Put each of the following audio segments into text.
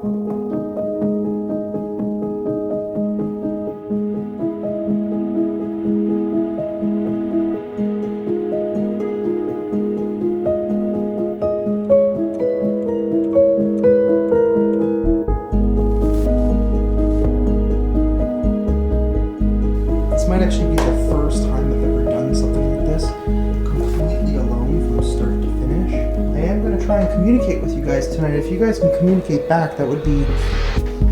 Might actually be the first time I've ever done something like this completely alone from start to finish. I am going to try and communicate with you guys tonight. If you guys can communicate back, that would be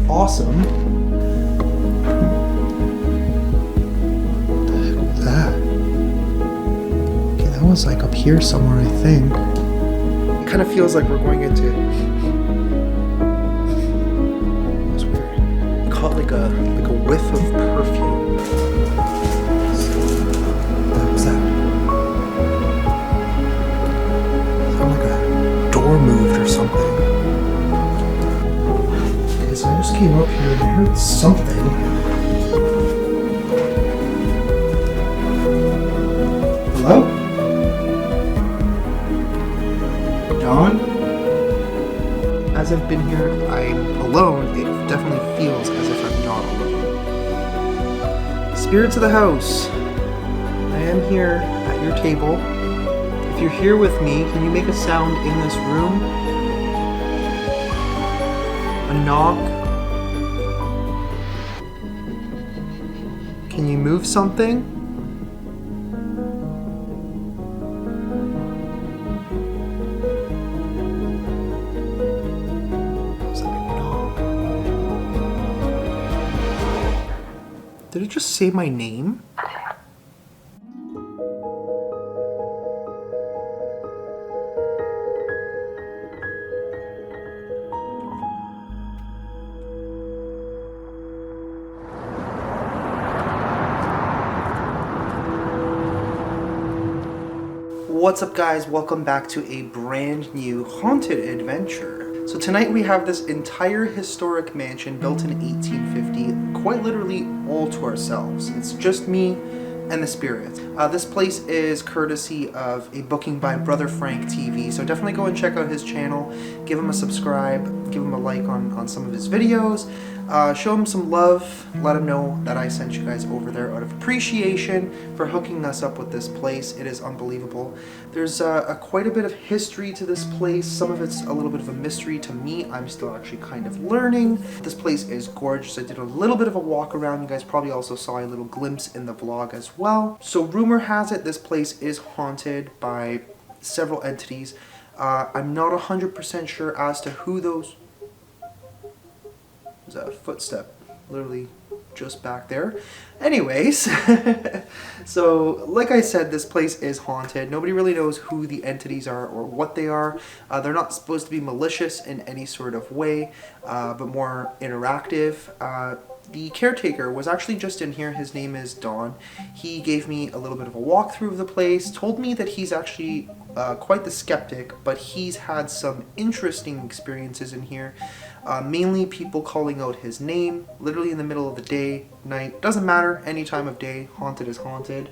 awesome. What the heck was that? Okay, that was like up here somewhere, I think. It kind of feels like we're going into... That's weird. I caught like a whiff of perfume. Moved or something. Okay, so I just came up here and I heard something. Hello? Dawn? As I've been here, I'm alone. It definitely feels as if I'm not alone. Spirits of the house, I am here at your table. If you're here with me, can you make a sound in this room? A knock? Can you move something? It's like a knock. Did it just say my name? What's up guys, welcome back to a brand new haunted adventure. So tonight we have this entire historic mansion built in 1850, quite literally all to ourselves. It's just me and the spirits. This place is courtesy of a booking by Brother Frank TV, so definitely go and check out his channel, give him a subscribe, give him a like on some of his videos, show him some love, let him know that I sent you guys over there out of appreciation for hooking us up with this place. It is unbelievable. There's quite a bit of history to this place. Some of it's a little bit of a mystery to me. I'm still actually kind of learning. This place is gorgeous. I did a little bit of a walk around. You guys probably also saw a little glimpse in the vlog as well. So rumor has it this place is haunted by several entities. I'm not 100% sure as to who those... There's a footstep literally just back there. Anyways, so like I said, this place is haunted. Nobody really knows who the entities are or what they are. They're not supposed to be malicious in any sort of way, but more interactive. The caretaker was actually just in here. His name is Don. He gave me a little bit of a walkthrough of the place, told me that he's actually quite the skeptic, but he's had some interesting experiences in here. Mainly people calling out his name, literally in the middle of the day, night, doesn't matter, any time of day, haunted is haunted.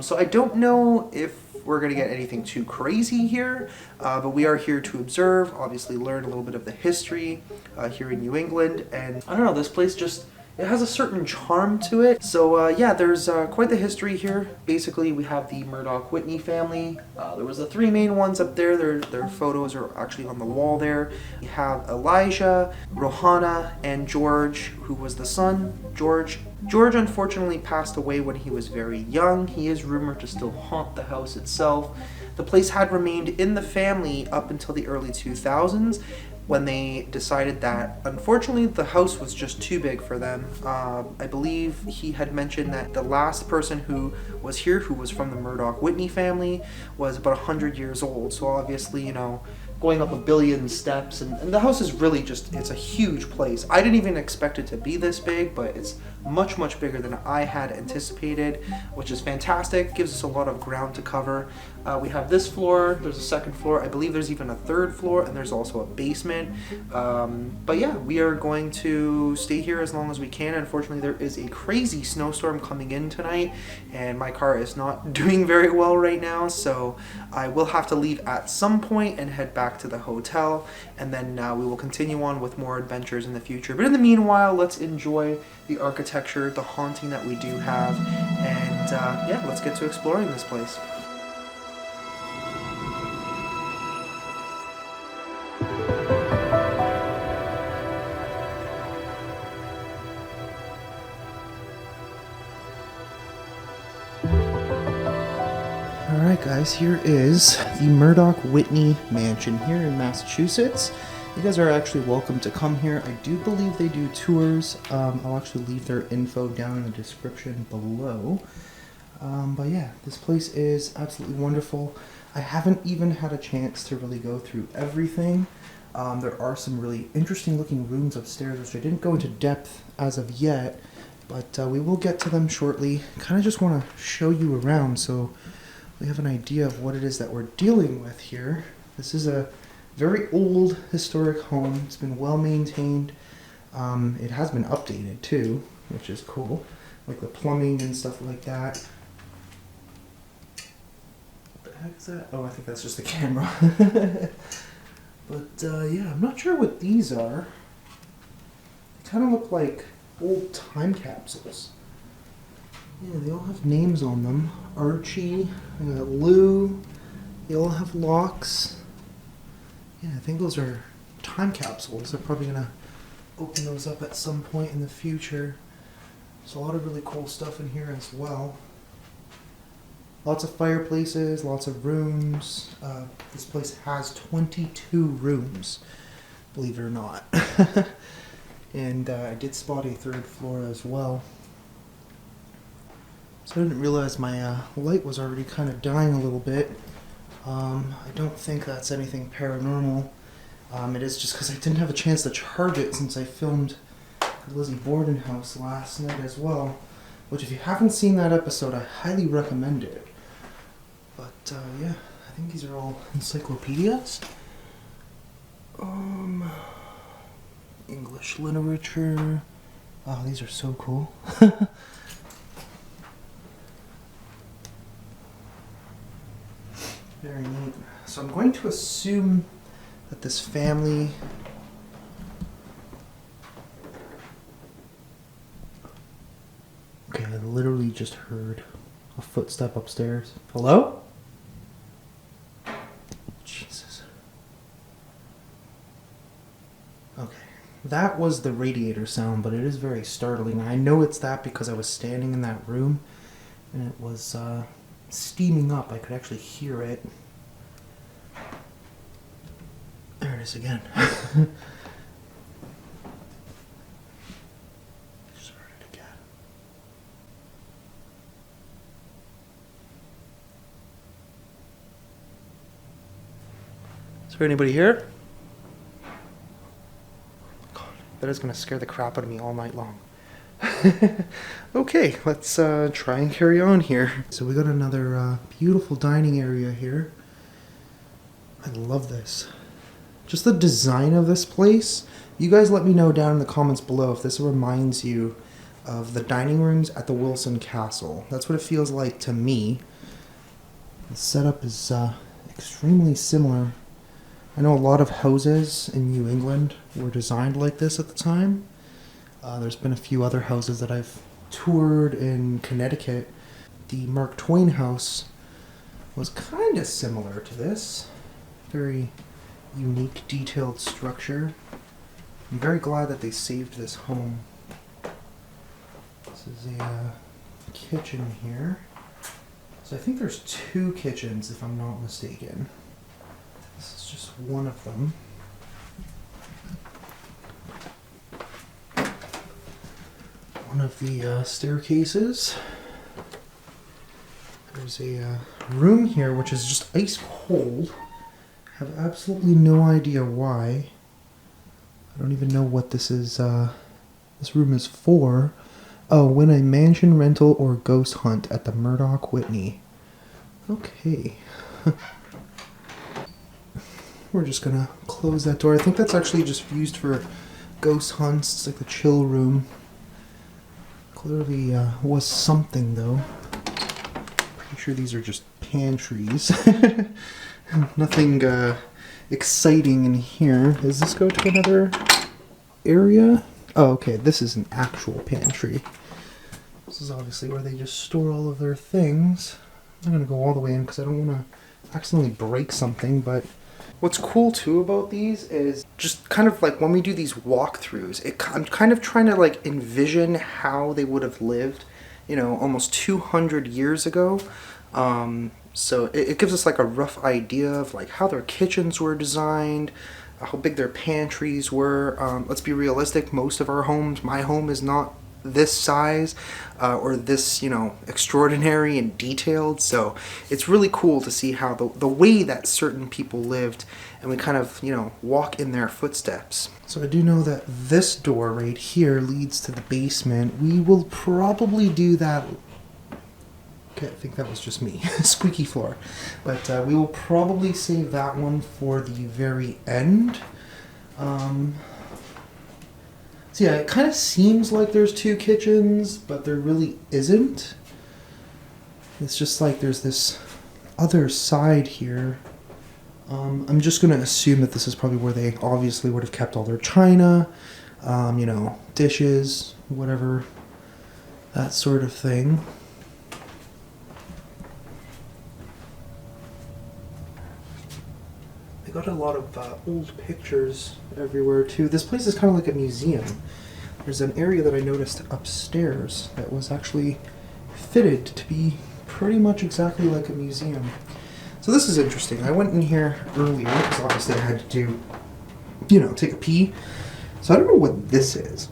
So I don't know if we're going to get anything too crazy here, but we are here to observe, obviously learn a little bit of the history here in New England, and I don't know, this place just... it has a certain charm to it. So yeah, there's quite the history here. Basically, we have the Murdoch-Whitney family. There was the three main ones up there. Their photos are actually on the wall there. We have Elijah, Rohanna, and George, who was the son, George. George unfortunately passed away when he was very young. He is rumored to still haunt the house itself. The place had remained in the family up until the early 2000s. When they decided that, unfortunately, the house was just too big for them. I believe he had mentioned that the last person who was here, who was from the Murdoch-Whitney family, was about 100 years old. So obviously, you know, going up a billion steps, and the house is really just, it's a huge place. I didn't even expect it to be this big, but it's much, much bigger than I had anticipated, which is fantastic. Gives us a lot of ground to cover. We have this floor, there's a second floor, I believe there's even a third floor, and there's also a basement. But yeah, we are going to stay here as long as we can. Unfortunately, there is a crazy snowstorm coming in tonight, and my car is not doing very well right now, so I will have to leave at some point and head back to the hotel, and then we will continue on with more adventures in the future. But in the meanwhile, let's enjoy the architecture, the haunting that we do have, and yeah, let's get to exploring this place. Alright guys, here is the Murdoch-Whitney Mansion here in Massachusetts. You guys are actually welcome to come here. I do believe they do tours. I'll actually leave their info down in the description below. But yeah, this place is absolutely wonderful. I haven't even had a chance to really go through everything. There are some really interesting looking rooms upstairs, which I didn't go into depth as of yet, but we will get to them shortly. Kind of just want to show you around so we have an idea of what it is that we're dealing with here. This is a very old historic home. It's been well maintained. It has been updated too, which is cool. Like the plumbing and stuff like that. What the heck is that? Oh, I think that's just the camera. But yeah, I'm not sure what these are. They kind of look like old time capsules. Yeah, they all have names on them. Archie, Lou, they all have locks. Yeah, I think those are time capsules. They're probably going to open those up at some point in the future. There's a lot of really cool stuff in here as well. Lots of fireplaces, lots of rooms. This place has 22 rooms, believe it or not. And I did spot a third floor as well. So I didn't realize my light was already kind of dying a little bit. I don't think that's anything paranormal. It is just because I didn't have a chance to charge it since I filmed Lizzie Borden House last night as well. Which if you haven't seen that episode, I highly recommend it. But yeah, I think these are all encyclopedias. English literature. Oh, these are so cool. Very neat. So I'm going to assume that this family... Okay, I literally just heard a footstep upstairs. Hello? Jesus. Okay. That was the radiator sound, but it is very startling. I know it's that because I was standing in that room and it was steaming up. I could actually hear it. There it is again. Just heard it again. Is there anybody here? God, that is going to scare the crap out of me all night long. Okay, let's try and carry on here. So we got another beautiful dining area here. I love this. Just the design of this place. You guys let me know down in the comments below if this reminds you of the dining rooms at the Wilson Castle. That's what it feels like to me. The setup is extremely similar. I know a lot of houses in New England were designed like this at the time. There's been a few other houses that I've toured in Connecticut. The Mark Twain house was kind of similar to this. Very unique, detailed structure. I'm very glad that they saved this home. This is a kitchen here. So I think there's 2 kitchens if I'm not mistaken. This is just one of them. One of the staircases. There's a room here which is just ice cold. I have absolutely no idea why. I don't even know what this is. This room is for. Oh, win a mansion rental or ghost hunt at the Murdoch-Whitney. Okay. We're just gonna close that door. I think that's actually just used for ghost hunts. It's like the chill room. Clearly was something though. Pretty sure these are just pantries. Nothing exciting in here. Does this go to another area? Oh, okay, this is an actual pantry. This is obviously where they just store all of their things. I'm gonna go all the way in because I don't want to accidentally break something, but what's cool too about these is just kind of like when we do these walkthroughs, I'm kind of trying to like envision how they would have lived, you know, almost 200 years ago. So it gives us like a rough idea of like how their kitchens were designed, how big their pantries were. Let's be realistic, most of our homes, my home is not this size or this, you know, extraordinary and detailed. So it's really cool to see how the way that certain people lived, and we kind of, you know, walk in their footsteps. So I do know that this door right here leads to the basement. We will probably do that. Okay, I think that was just me. Squeaky floor. But we will probably save that one for the very end. So yeah, it kind of seems like there's two kitchens, but there really isn't. It's just like there's this other side here. I'm just going to assume that this is probably where they obviously would have kept all their china, you know, dishes, whatever, that sort of thing. They got a lot of old pictures everywhere too. This place is kind of like a museum. There's an area that I noticed upstairs that was actually fitted to be pretty much exactly like a museum. So this is interesting. I went in here earlier because obviously I had to do, you know, take a pee. So I don't know what this is.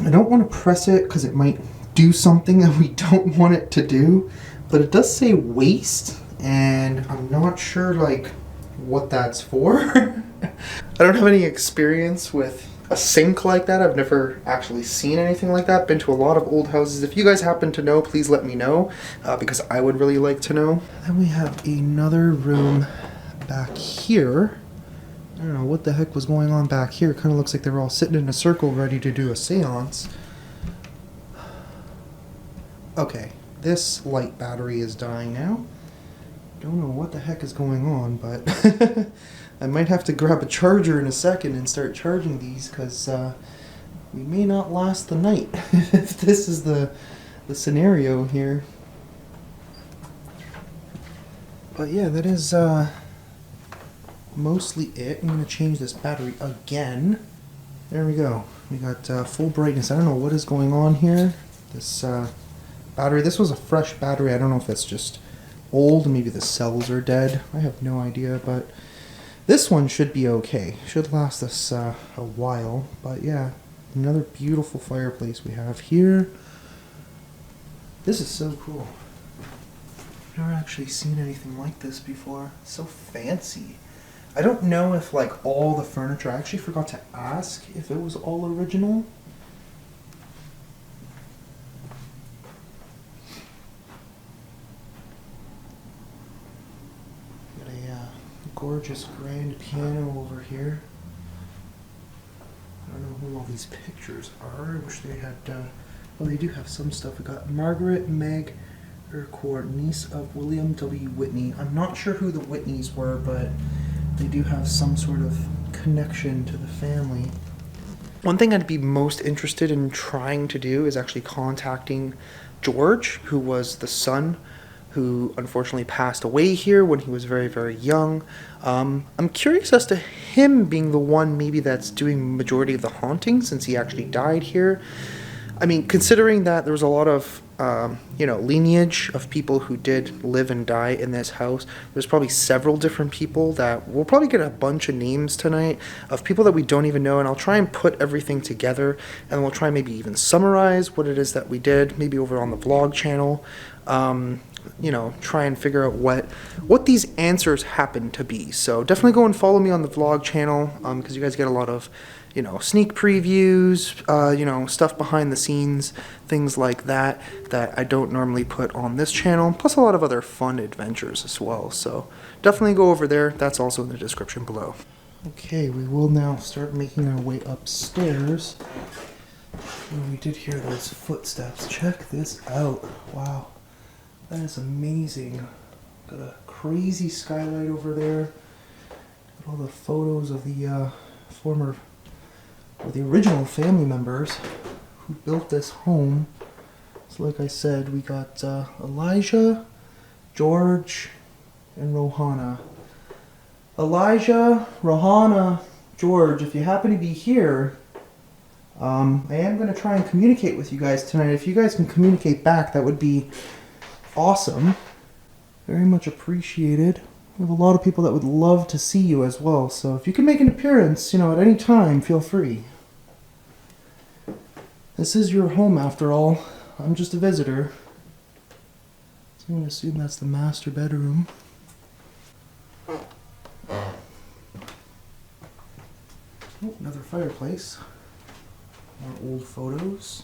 I don't want to press it because it might do something that we don't want it to do. But it does say waste, and I'm not sure like what that's for. I don't have any experience with a sink like that. I've never actually seen anything like that. Been to a lot of old houses. If you guys happen to know, please let me know, because I would really like to know. Then we have another room back here. I don't know what the heck was going on back here. Kind of looks like they were all sitting in a circle ready to do a seance. Okay, this light battery is dying now. Don't know what the heck is going on, but I might have to grab a charger in a second and start charging these, because we may not last the night if this is the scenario here. But yeah, that is mostly it. I'm going to change this battery again. There we go. We got full brightness. I don't know what is going on here. This battery, this was a fresh battery. I don't know if it's just old, maybe the cells are dead. I have no idea, but this one should be okay. Should last us a while. But yeah, another beautiful fireplace we have here. This is so cool. I've never actually seen anything like this before. It's so fancy. I don't know if like all the furniture, I actually forgot to ask if it was all original. Gorgeous grand piano over here. I don't know who all these pictures are. I wish they had, well, they do have some stuff. We got Margaret Meg Urquhart, niece of William W. Whitney. I'm not sure who the Whitneys were, but they do have some sort of connection to the family. One thing I'd be most interested in trying to do is actually contacting George, who was the son who unfortunately passed away here when he was very, very young. I'm curious as to him being the one maybe that's doing majority of the haunting, since he actually died here. I mean, considering that there was a lot of, you know, lineage of people who did live and die in this house, there's probably several different people that we'll probably get a bunch of names tonight of people that we don't even know, and I'll try and put everything together, and we'll try maybe even summarize what it is that we did, maybe over on the vlog channel. You know, try and figure out what these answers happen to be. So definitely go and follow me on the vlog channel, because you guys get a lot of you know, sneak previews, you know, stuff behind the scenes, things like that, that I don't normally put on this channel, plus a lot of other fun adventures as well. So definitely go over there. That's also in the description below. Okay, we will now start making our way upstairs. And we did hear those footsteps. Check this out. Wow, that is amazing. Got a crazy skylight over there. Got all the photos of the the original family members who built this home. So like I said, we got Elijah, George, and Rohana. Elijah, Rohana, George, if you happen to be here, I am going to try and communicate with you guys tonight. If you guys can communicate back, that would be awesome. Very much appreciated. We have a lot of people that would love to see you as well, so if you can make an appearance, you know, at any time, feel free. This is your home after all. I'm just a visitor. So I'm going to assume that's the master bedroom. Oh, another fireplace. More old photos.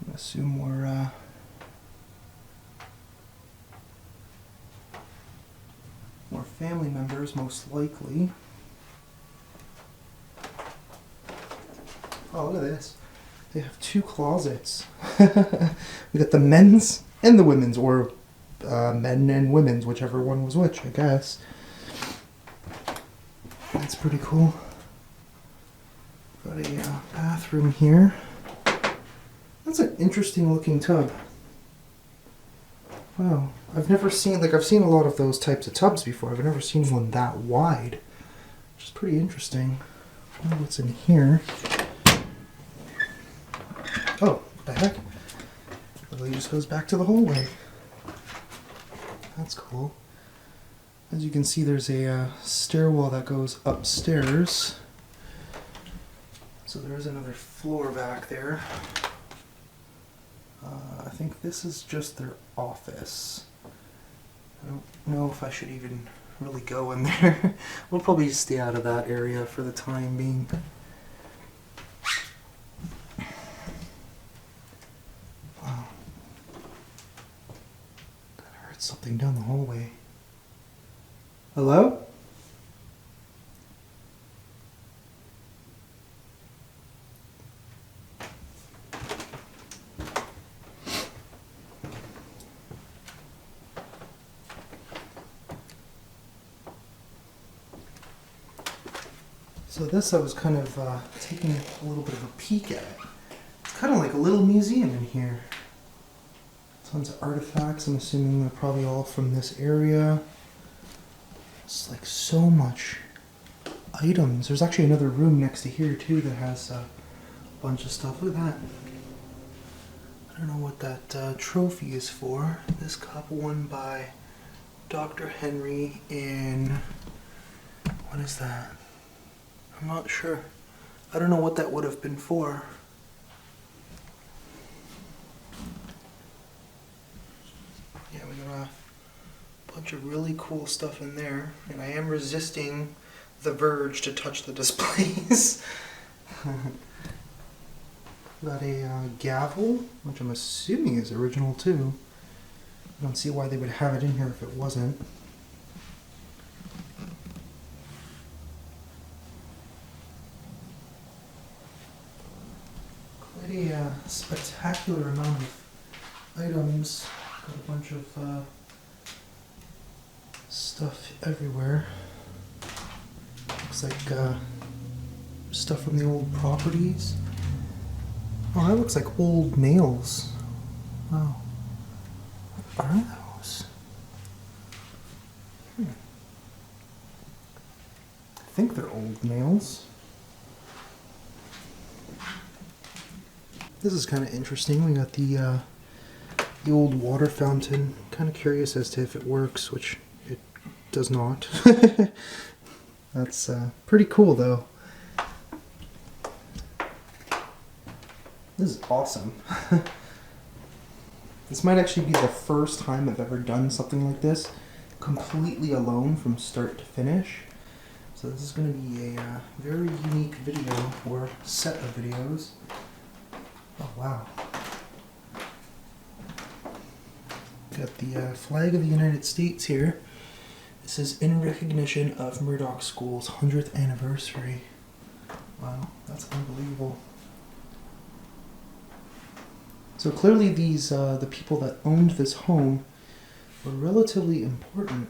I assume we're more family members, most likely. Oh, look at this. They have two closets. We got the men's and the women's, or men and women's, whichever one was which, I guess. That's pretty cool. Got a bathroom here. That's an interesting looking tub. Wow, I've never seen, like, I've seen a lot of those types of tubs before. I've never seen one that wide, which is pretty interesting. I wonder what's in here. Oh, what the heck? It really just goes back to the hallway. That's cool. As you can see, there's a stairwell that goes upstairs. So there is another floor back there. I think this is just their office. I don't know if I should even really go in there. We'll probably just stay out of that area for the time being. Wow. I heard something down the hallway. Hello? So this I was kind of taking a little bit of a peek at. It's kind of like a little museum in here. Tons of artifacts. I'm assuming they're probably all from this area. It's like so much items. There's actually another room next to here too that has a bunch of stuff. Look at that. I don't know what that trophy is for. This cup won by Dr. Henry in... what is that? I'm not sure. I don't know what that would have been for. Yeah, we got a bunch of really cool stuff in there, and I am resisting the urge to touch the displays. Got a gavel, which I'm assuming is original too. I don't see why they would have it in here if it wasn't. Quite a spectacular amount of items. Got a bunch of stuff everywhere. Looks like stuff from the old properties. Oh, that looks like old nails. Wow. What are those? I think they're old nails. This is kind of interesting. We got the old water fountain. Kind of curious as to if it works, which it does not. That's pretty cool though. This is awesome. This might actually be the first time I've ever done something like this completely alone from start to finish. So this is going to be a very unique video, or set of videos. Oh wow. Got the flag of the United States here. This is in recognition of Murdoch School's 100th anniversary. Wow, that's unbelievable. So clearly these, the people that owned this home were relatively important.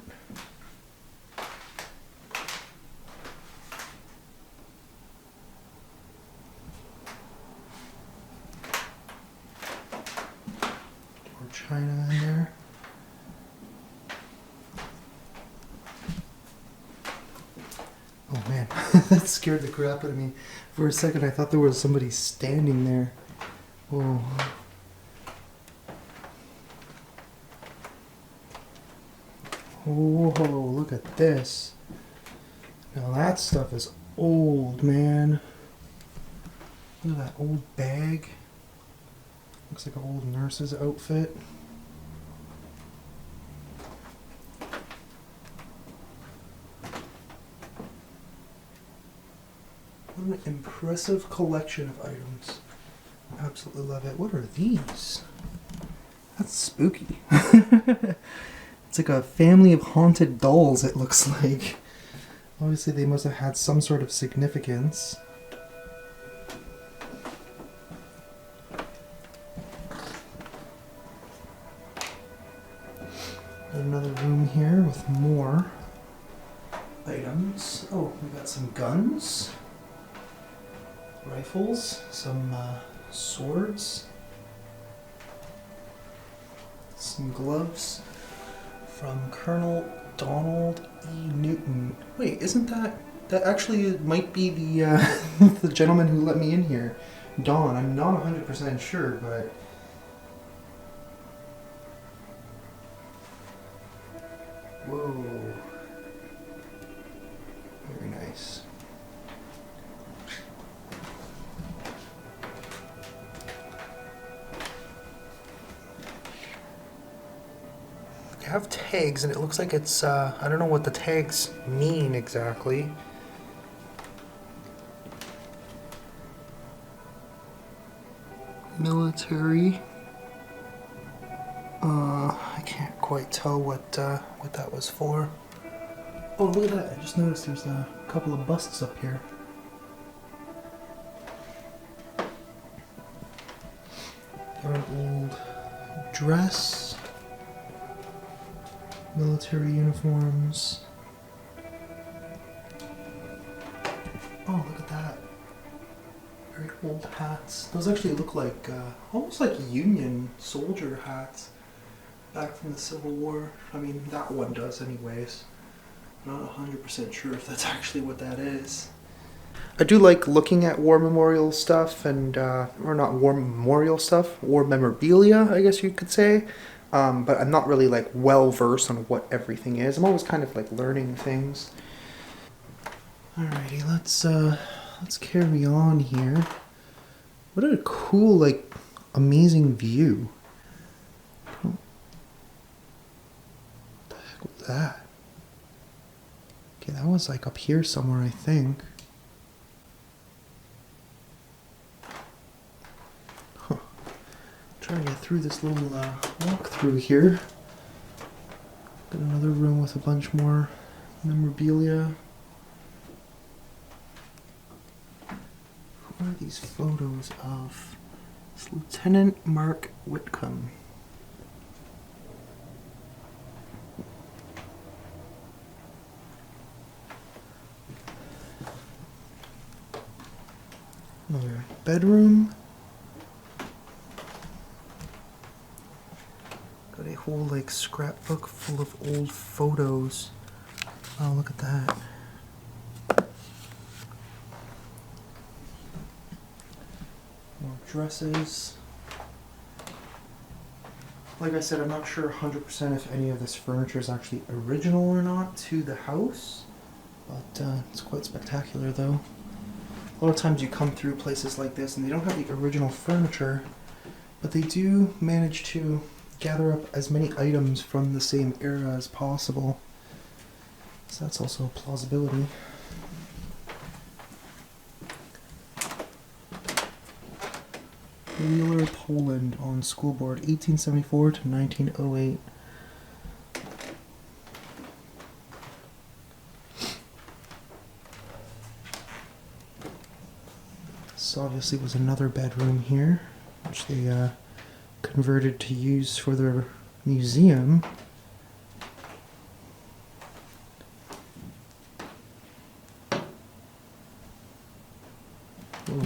China in there. Oh man, that scared the crap out of me. For a second I thought there was somebody standing there. Whoa. Whoa, look at this. Now that stuff is old, man. Look at that old bag. Looks like an old nurse's outfit. What an impressive collection of items. Absolutely love it. What are these? That's spooky. It's like a family of haunted dolls, it looks like. Obviously they must have had some sort of significance. Another room here with more items. Oh, we got some guns, rifles, some swords, some gloves from Colonel Donald E. Newton. Wait, isn't that actually might be the the gentleman who let me in here, Don? I'm not 100% sure, but. Whoa. Very nice. They have tags and it looks like it's, I don't know what the tags mean exactly. Military. I can't quite tell what that was for. Oh, look at that. I just noticed there's a couple of busts up here. Got an old dress. Military uniforms. Oh, look at that. Very old hats. Those actually look like, almost like Union soldier hats. Back from the Civil War. I mean, that one does anyways. Not 100% sure if that's actually what that is. I do like looking at war memorial stuff and, or not war memorial stuff, war memorabilia, I guess you could say. But I'm not really like well versed on what everything is. I'm always kind of like learning things. Alrighty, let's carry on here. What a cool, like, amazing view. That. Okay, that was like up here somewhere, I think. Huh. Trying to get through this little walkthrough here. Got another room with a bunch more memorabilia. What are these photos of? It's Lieutenant Mark Whitcomb. Another bedroom. Got a whole like scrapbook full of old photos. Oh, look at that. More dresses. Like I said, I'm not sure 100% if any of this furniture is actually original or not to the house, but it's quite spectacular though. A lot of times you come through places like this and they don't have the original furniture, but they do manage to gather up as many items from the same era as possible. So that's also a plausibility. Wheeler, Poland on school board, 1874 to 1908. This obviously was another bedroom here, which they converted to use for their museum. Ooh.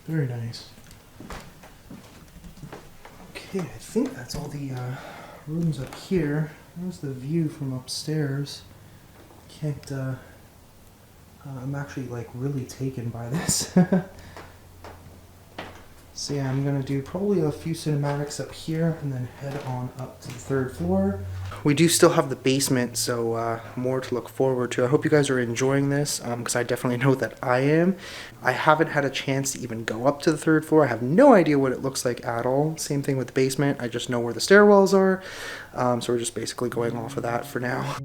Very nice. Okay, I think that's all the rooms up here. There's the view from upstairs. Can't, I'm actually like really taken by this. So yeah, I'm gonna do probably a few cinematics up here and then head on up to the 3rd floor. We do still have the basement, so more to look forward to. I hope you guys are enjoying this, because I definitely know that I am. I haven't had a chance to even go up to the 3rd floor. I have no idea what it looks like at all. Same thing with the basement. I just know where the stairwells are. So we're just basically going off of that for now.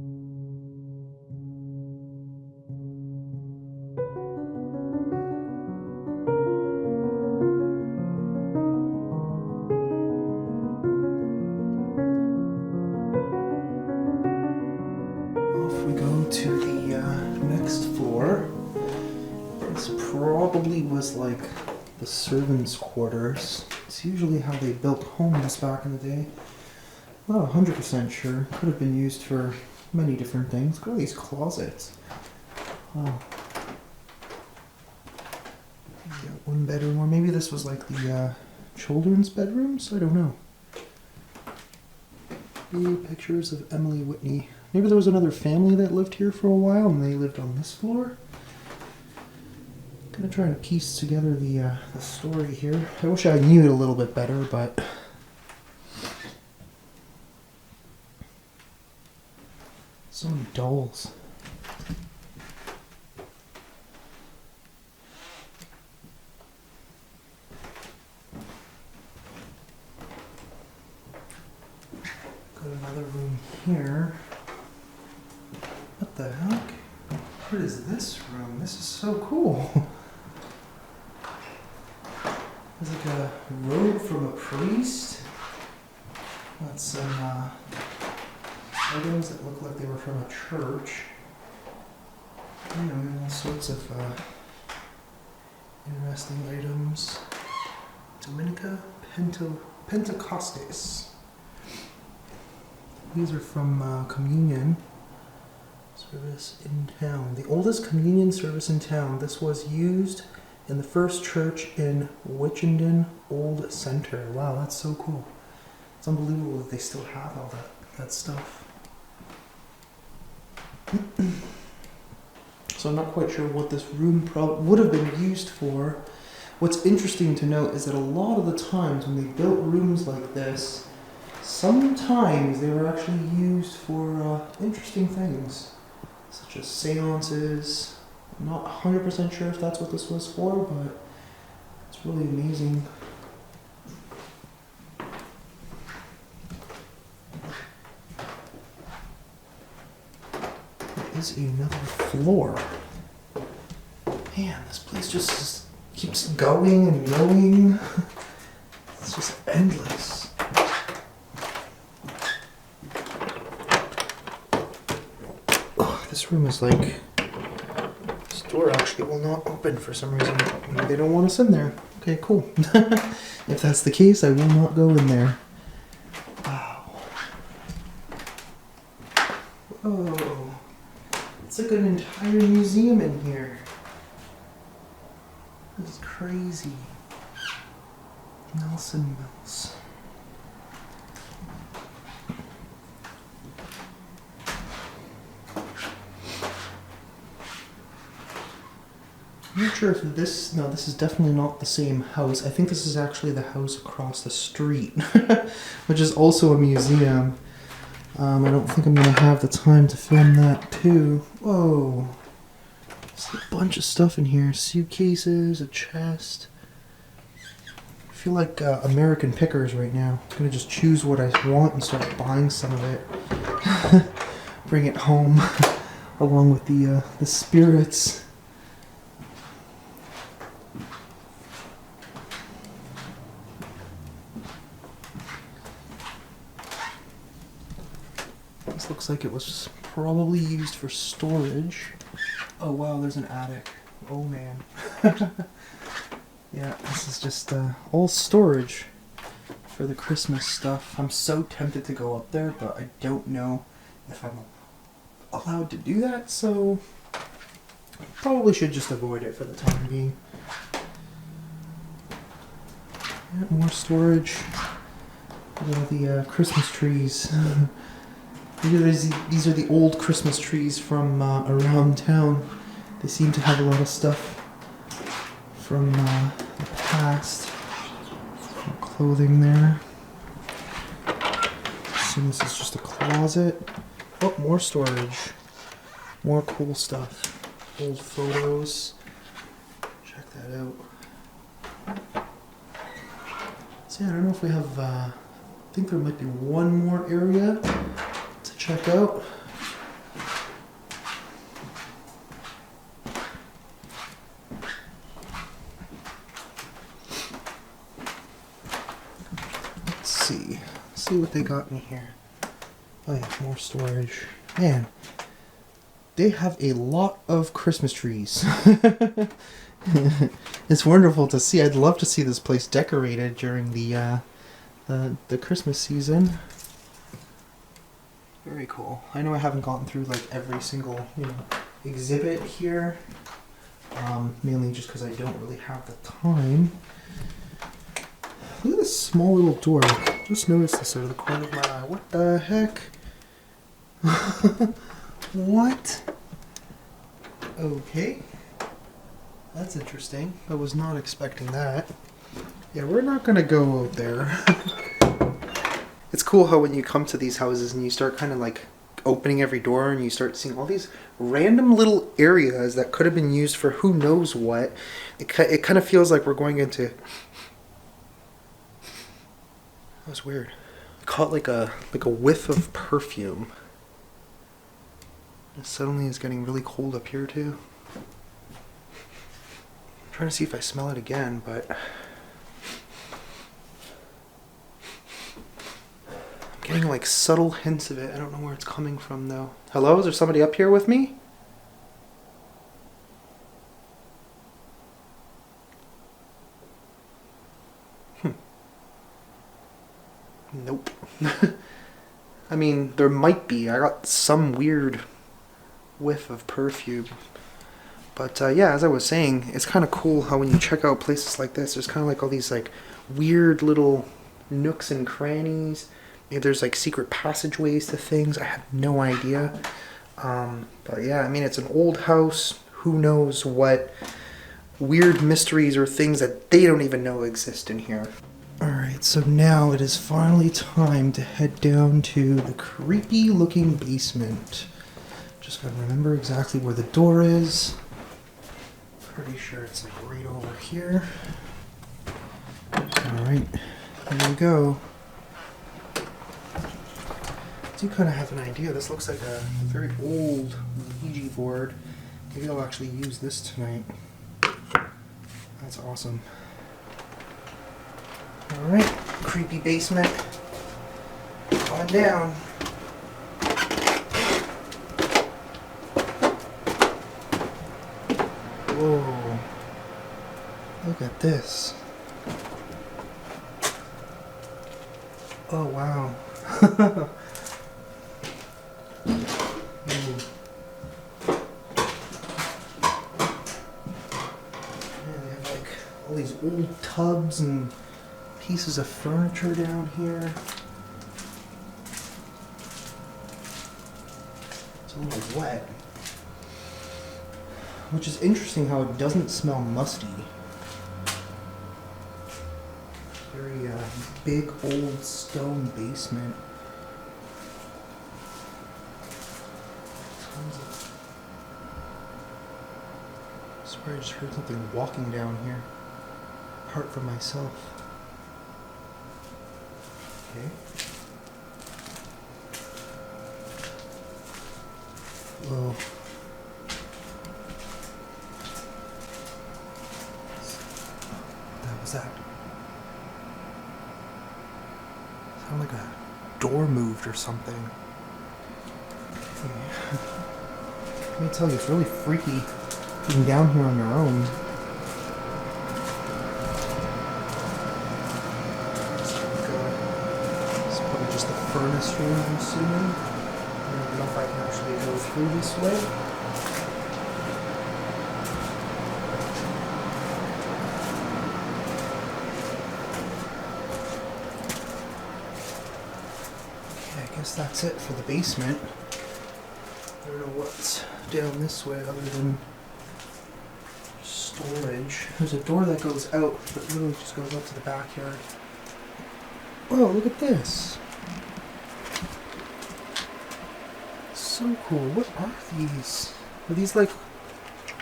To the next floor. This probably was like the servants' quarters. It's usually how they built homes back in the day. Not 100% sure. Could have been used for many different things. Look at these closets. Oh. Got one bedroom, or maybe this was like the children's bedrooms? I don't know. Pictures of Emily Whitney. Maybe there was another family that lived here for a while and they lived on this floor. Gonna try to piece together the story here. I wish I knew it a little bit better, but so many dolls. Got another room here. What the heck? What is this room? This is so cool. There's like a robe from a priest. Got some items that look like they were from a church. Anyway, all sorts of interesting items. Dominica Pentecostes. These are from communion service in town. The oldest communion service in town. This was used in the first church in Wichenden Old Center. Wow, that's so cool. It's unbelievable that they still have all that stuff. So I'm not quite sure what this room would have been used for. What's interesting to note is that a lot of the times when they built rooms like this, sometimes they were actually used for interesting things, such as seances. I'm not 100% sure if that's what this was for, but it's really amazing. There is another floor. Man, this place just keeps going and going. It's just endless. Oh, this room is like... This door actually will not open for some reason. Maybe they don't want us in there. Okay, cool. If that's the case, I will not go in there. Wow. Whoa. It's like an entire museum in here. This is crazy. Nelson Mills. I'm not sure if this is definitely not the same house. I think this is actually the house across the street, which is also a museum. I don't think I'm going to have the time to film that too. Whoa. There's a bunch of stuff in here. Suitcases, a chest. I feel like American Pickers right now. I'm going to just choose what I want and start buying some of it. bring it home along with the spirits. This looks like it was probably used for storage. Oh wow, there's an attic. Oh man. Yeah, this is just all storage for the Christmas stuff. I'm so tempted to go up there, but I don't know if I'm allowed to do that, so probably should just avoid it for the time being. Yeah, more storage. All the Christmas trees. These are the old Christmas trees from around town. They seem to have a lot of stuff from the past. Some clothing there. Assume this is just a closet. Oh, more storage. More cool stuff. Old photos. Check that out. So yeah, I don't know if we have, I think there might be one more area to check out. Let's see what they got me here. Oh yeah, more storage. Man, they have a lot of Christmas trees. It's wonderful to see. I'd love to see this place decorated during the Christmas season. Very cool. I know I haven't gotten through like every single exhibit here, mainly just because I don't really have the time. Look at this small little door. Just noticed this out of the corner of my eye. What the heck? What? Okay. That's interesting. I was not expecting that. Yeah, we're not gonna go out there. It's cool how when you come to these houses and you start kind of like opening every door and you start seeing all these random little areas that could have been used for who knows what. It kind of feels like we're going into... That was weird. I caught like a whiff of perfume. And suddenly it's getting really cold up here too. I'm trying to see if I smell it again, but I'm getting like subtle hints of it. I don't know where it's coming from though. Hello, is there somebody up here with me? Nope. I mean, there might be. I got some weird whiff of perfume. But yeah, as I was saying, it's kind of cool how when you check out places like this, there's kind of like all these like weird little nooks and crannies. Maybe there's like secret passageways to things. I have no idea. But yeah, I mean, it's an old house. Who knows what weird mysteries or things that they don't even know exist in here. Alright, so now it is finally time to head down to the creepy looking basement. Just gotta remember exactly where the door is. Pretty sure it's like right over here. Alright, here we go. I do kind of have an idea. This looks like a very old Ouija board. Maybe I'll actually use this tonight. That's awesome. Alright, creepy basement. On down. Whoa. Look at this. Oh wow. All these old tubs and pieces of furniture down here. It's a little wet. Which is interesting how it doesn't smell musty. Very big old stone basement. I swear I just heard something walking down here. Apart from myself. Okay. Whoa. What was that? Sounded like a door moved or something. Let me tell you, it's really freaky being down here on your own. It's probably just the furnace room, I'm assuming. I don't know if I can actually go through this way. Okay, I guess that's it for the basement. I don't know what's down this way other than storage. There's a door that goes out, but literally just goes up to the backyard. Oh, look at this. So cool. What are these? Are these like...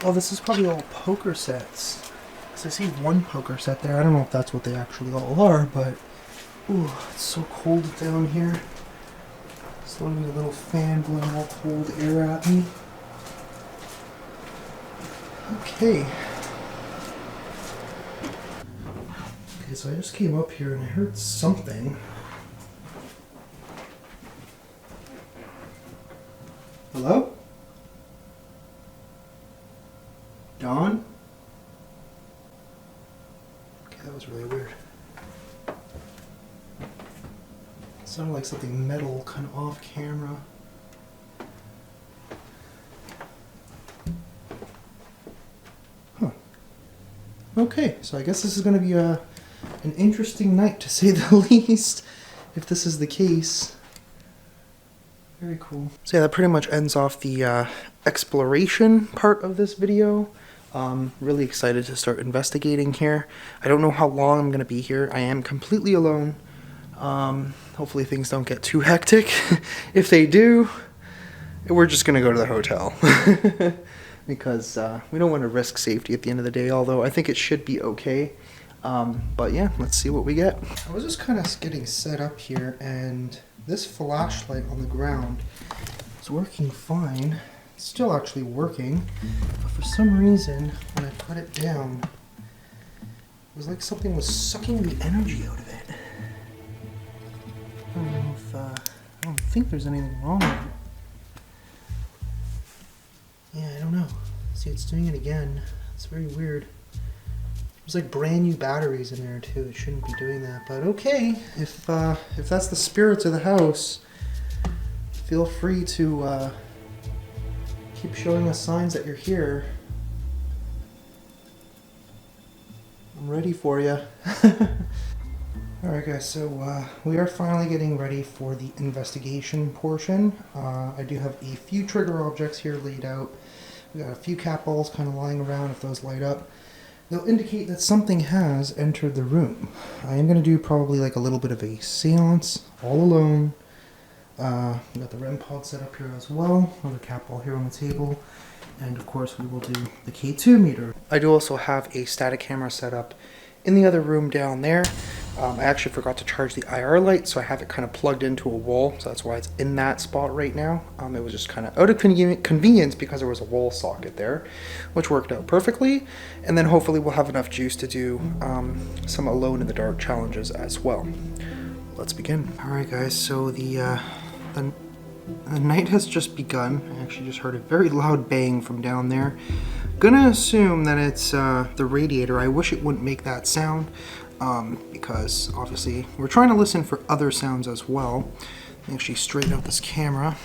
Oh, this is probably all poker sets. Because I see one poker set there. I don't know if that's what they actually all are, but... Ooh, it's so cold down here. It's literally a little fan blowing all cold air at me. Okay. Okay, so I just came up here and I heard something. Hello? Dawn? Okay, that was really weird. It sounded like something metal kind of off camera. Huh. Okay, so I guess this is going to be an interesting night to say the least, if this is the case. Very cool. So yeah, that pretty much ends off the exploration part of this video. Really excited to start investigating here. I don't know how long I'm going to be here. I am completely alone. Hopefully things don't get too hectic. If they do, we're just going to go to the hotel. Because we don't want to risk safety at the end of the day, although I think it should be okay. But yeah, let's see what we get. I was just kind of getting set up here, and this flashlight on the ground is working fine. It's still actually working, but for some reason, when I put it down, it was like something was sucking the energy out of it. I don't know if, I don't think there's anything wrong with it. Yeah, I don't know. See, it's doing it again. It's very weird. There's like brand new batteries in there too. It shouldn't be doing that, but okay. If that's the spirits of the house, feel free to keep showing us signs that you're here. I'm ready for you. Alright guys, so we are finally getting ready for the investigation portion. I do have a few trigger objects here laid out. We got a few cat balls kind of lying around. If those light up, they'll indicate that something has entered the room. I am going to do probably like a little bit of a seance all alone. We got the REM pod set up here as well. Another cat ball here on the table. And of course we will do the K2 meter. I do also have a static camera set up in the other room down there. I actually forgot to charge the IR light, so I have it kind of plugged into a wall, so that's why it's in that spot right now. It was just kind of out of convenience because there was a wall socket there, which worked out perfectly. And then hopefully we'll have enough juice to do some alone in the dark challenges as well. Let's begin. Alright guys, so the night has just begun. I actually just heard a very loud bang from down there. Gonna assume that it's the radiator. I wish it wouldn't make that sound. Because obviously we're trying to listen for other sounds as well. Let me actually straighten out this camera.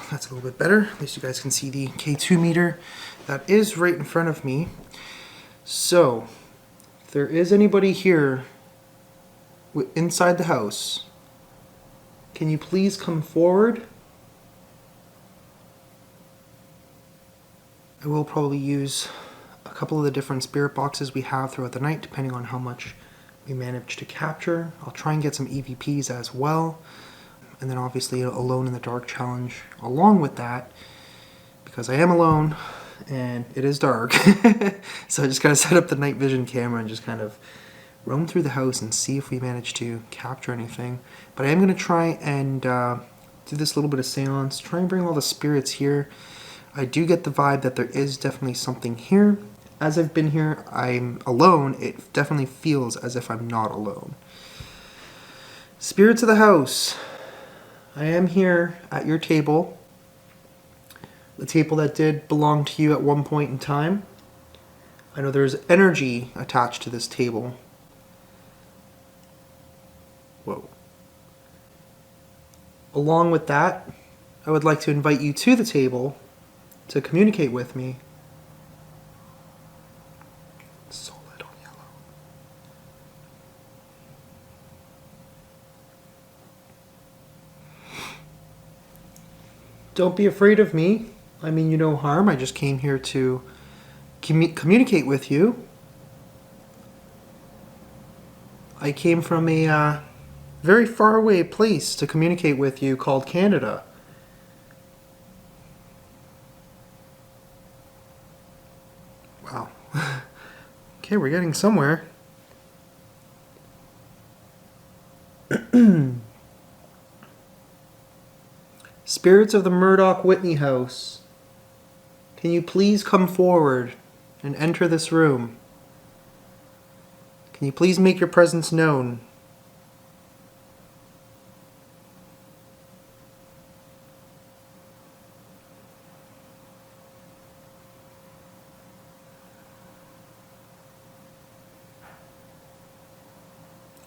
That's a little bit better. At least you guys can see the K2 meter that is right in front of me. So, if there is anybody here inside the house, can you please come forward? I will probably use a couple of the different spirit boxes we have throughout the night, depending on how much we manage to capture. I'll try and get some EVPs as well, and then obviously Alone in the Dark challenge along with that, because I am alone and it is dark. So I just gotta set up the night vision camera and just kind of roam through the house and see if we manage to capture anything. But I am gonna try and do this little bit of seance, try and bring all the spirits here. I do get the vibe that there is definitely something here. As I've been here, I'm alone. It definitely feels as if I'm not alone. Spirits of the house, I am here at your table. The table that did belong to you at one point in time. I know there's energy attached to this table. Whoa. Along with that, I would like to invite you to the table to communicate with me. Solid on yellow. Don't be afraid of me. I mean you no harm. I just came here to communicate with you. I came from a very far away place to communicate with you called Canada. Wow. Okay, we're getting somewhere. Spirits of the Murdoch Whitney house, can you please come forward and enter this room? Can you please make your presence known?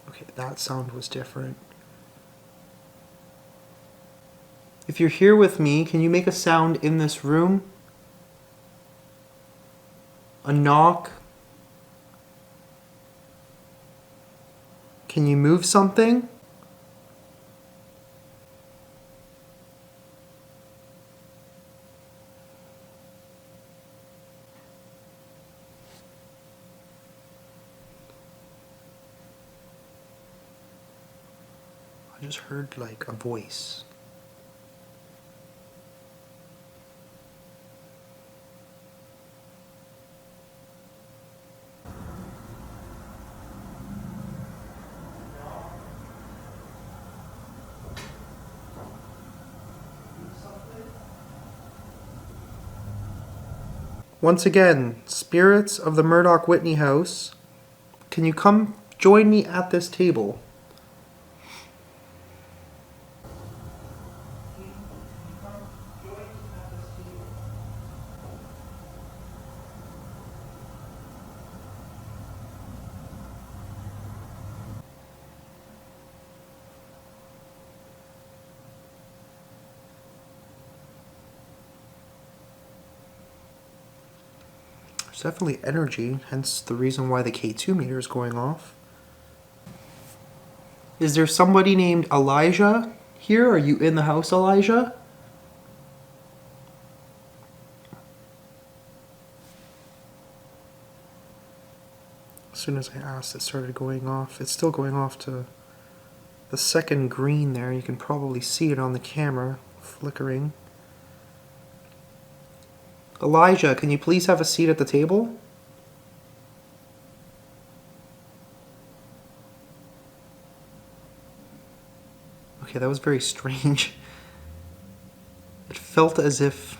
Okay, that sound was different. If you're here with me, can you make a sound in this room? A knock? Can you move something? I just heard like a voice. Once again, spirits of the Murdoch Whitney house, can you come join me at this table? There's definitely energy, hence the reason why the K2 meter is going off. Is there somebody named Elijah here? Are you in the house, Elijah? As soon as I asked, it started going off. It's still going off to the second green there. You can probably see it on the camera, flickering. Elijah, can you please have a seat at the table? Okay, that was very strange. It felt as if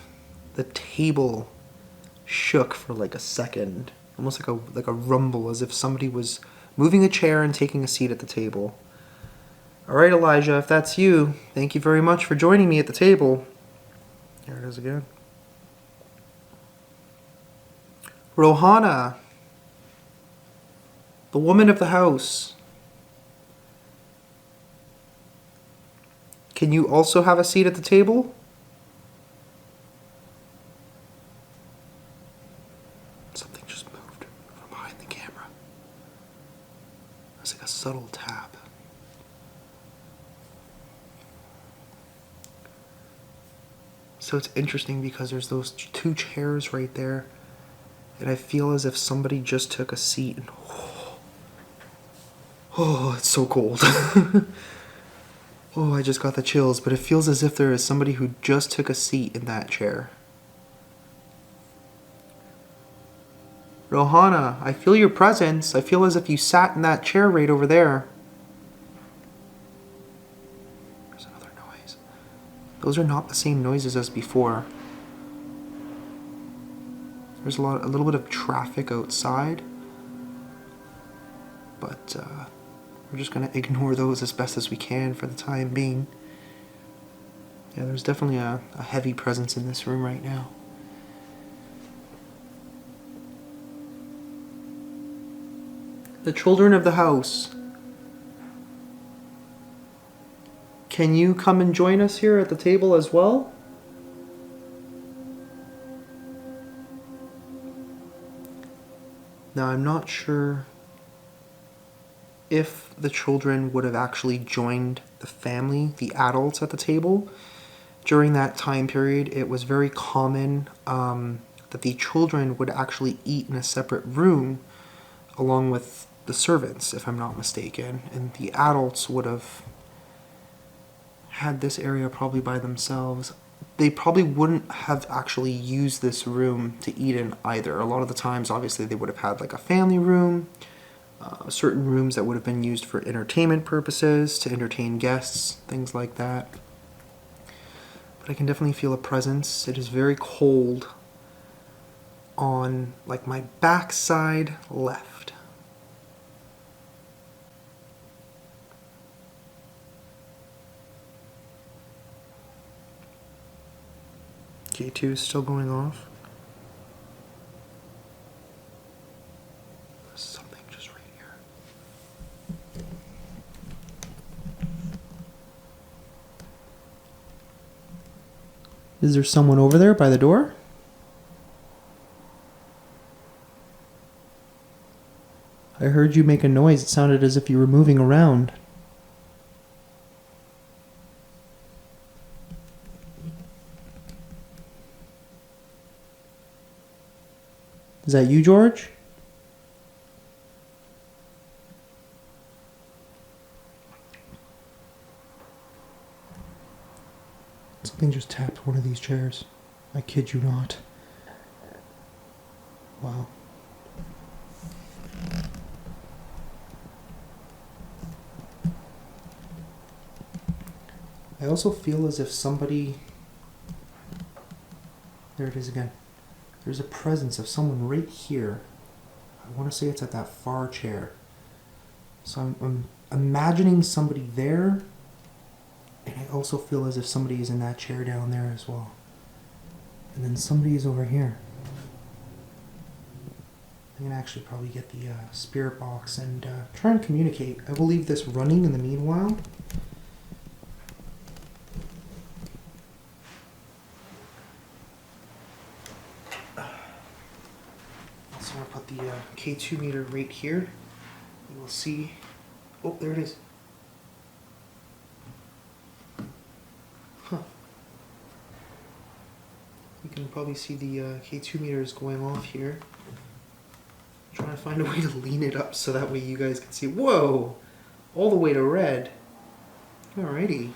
the table shook for like a second. Almost like a rumble, as if somebody was moving a chair and taking a seat at the table. Alright, Elijah, if that's you, thank you very much for joining me at the table. There it is again. Rohana, the woman of the house. Can you also have a seat at the table? Something just moved from behind the camera. It's like a subtle tap. So it's interesting because there's those two chairs right there. And I feel as if somebody just took a seat and oh, it's so cold. Oh, I just got the chills, but it feels as if there is somebody who just took a seat in that chair. Rohana, I feel your presence. I feel as if you sat in that chair right over there. There's another noise. Those are not the same noises as before. There's a little bit of traffic outside, but we're just gonna ignore those as best as we can for the time being. Yeah, there's definitely a heavy presence in this room right now. The children of the house, can you come and join us here at the table as well? Now, I'm not sure if the children would have actually joined the family, the adults at the table. During that time period, it was very common that the children would actually eat in a separate room along with the servants, if I'm not mistaken, and the adults would have had this area probably by themselves. They probably wouldn't have actually used this room to eat in either. A lot of the times, obviously, they would have had like a family room, certain rooms that would have been used for entertainment purposes, to entertain guests, things like that. But I can definitely feel a presence. It is very cold on like my backside left. K2 is still going off. There's something just right here. Is there someone over there by the door? I heard you make a noise. It sounded as if you were moving around. Is that you, George? Something just tapped one of these chairs. I kid you not. Wow. I also feel as if somebody... There it is again. There's a presence of someone right here. I want to say it's at that far chair. So I'm imagining somebody there, and I also feel as if somebody is in that chair down there as well. And then somebody is over here. I'm going to actually probably get the spirit box and try and communicate. I will leave this running in the meanwhile. So I'll put the K2 meter right here. You will see. Oh, there it is. Huh. You can probably see the K2 meter is going off here. I'm trying to find a way to lean it up so that way you guys can see. Whoa! All the way to red. Alrighty.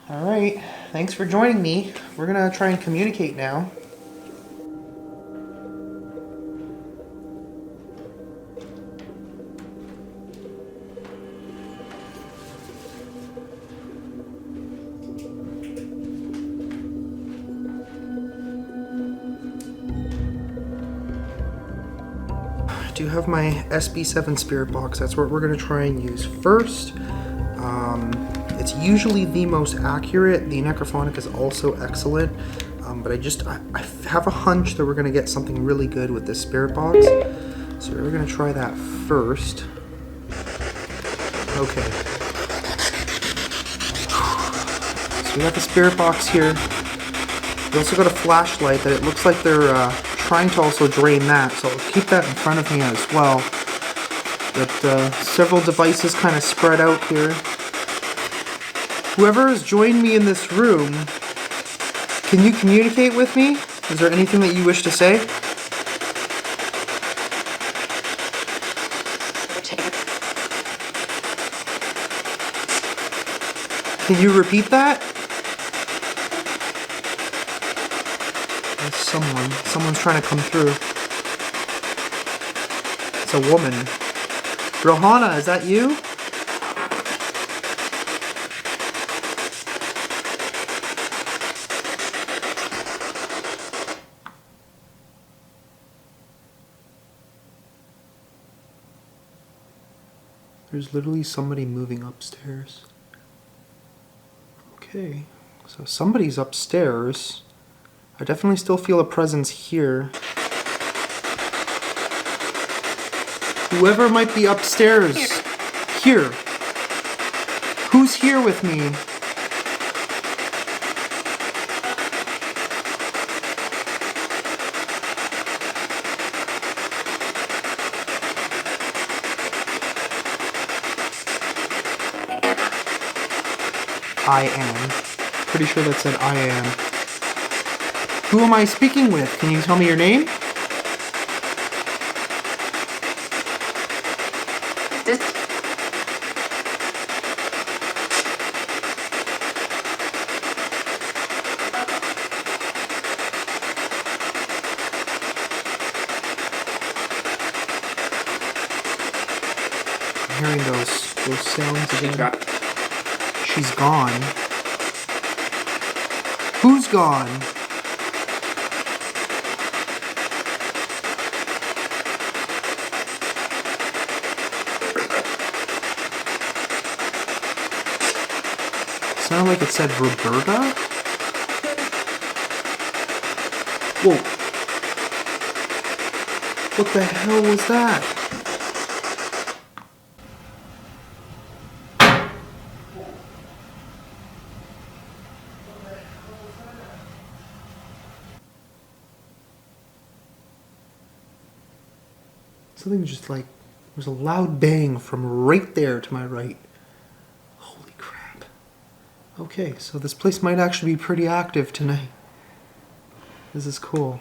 Alright, thanks for joining me. We're gonna try and communicate now. I do have my SB7 spirit box. That's what we're going to try and use first. It's usually the most accurate. The necrophonic is also excellent, but I have a hunch that we're going to get something really good with this spirit box. So we're going to try that first. Okay. So we got the spirit box here. We also got a flashlight that it looks like they're trying to also drain that, so I'll keep that in front of me as well. But several devices kind of spread out here. Whoever has joined me in this room, can you communicate with me? Is there anything that you wish to say? Can you repeat that? There's someone's trying to come through. It's a woman. Rohana, is that you? There's literally somebody moving upstairs. Okay, so somebody's upstairs. I definitely still feel a presence here. Whoever might be upstairs. Here. Who's here with me? I am. Pretty sure that said I am. Who am I speaking with? Can you tell me your name? I'm hearing those sounds again. She's gone. Who's gone? Sounded like it said Roberta? Whoa. What the hell was that? Something just like, there's a loud bang from right there to my right. Holy crap. Okay, so this place might actually be pretty active tonight. This is cool.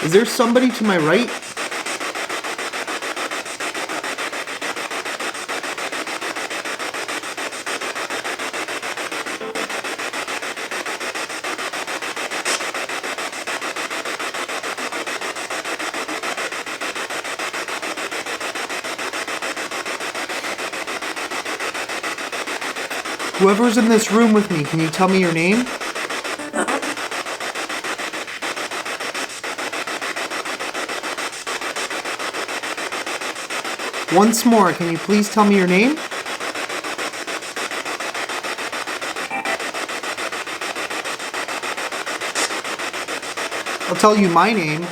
Is there somebody to my right? Whoever's in this room with me, can you tell me your name? Once more, can you please tell me your name? I'll tell you my name.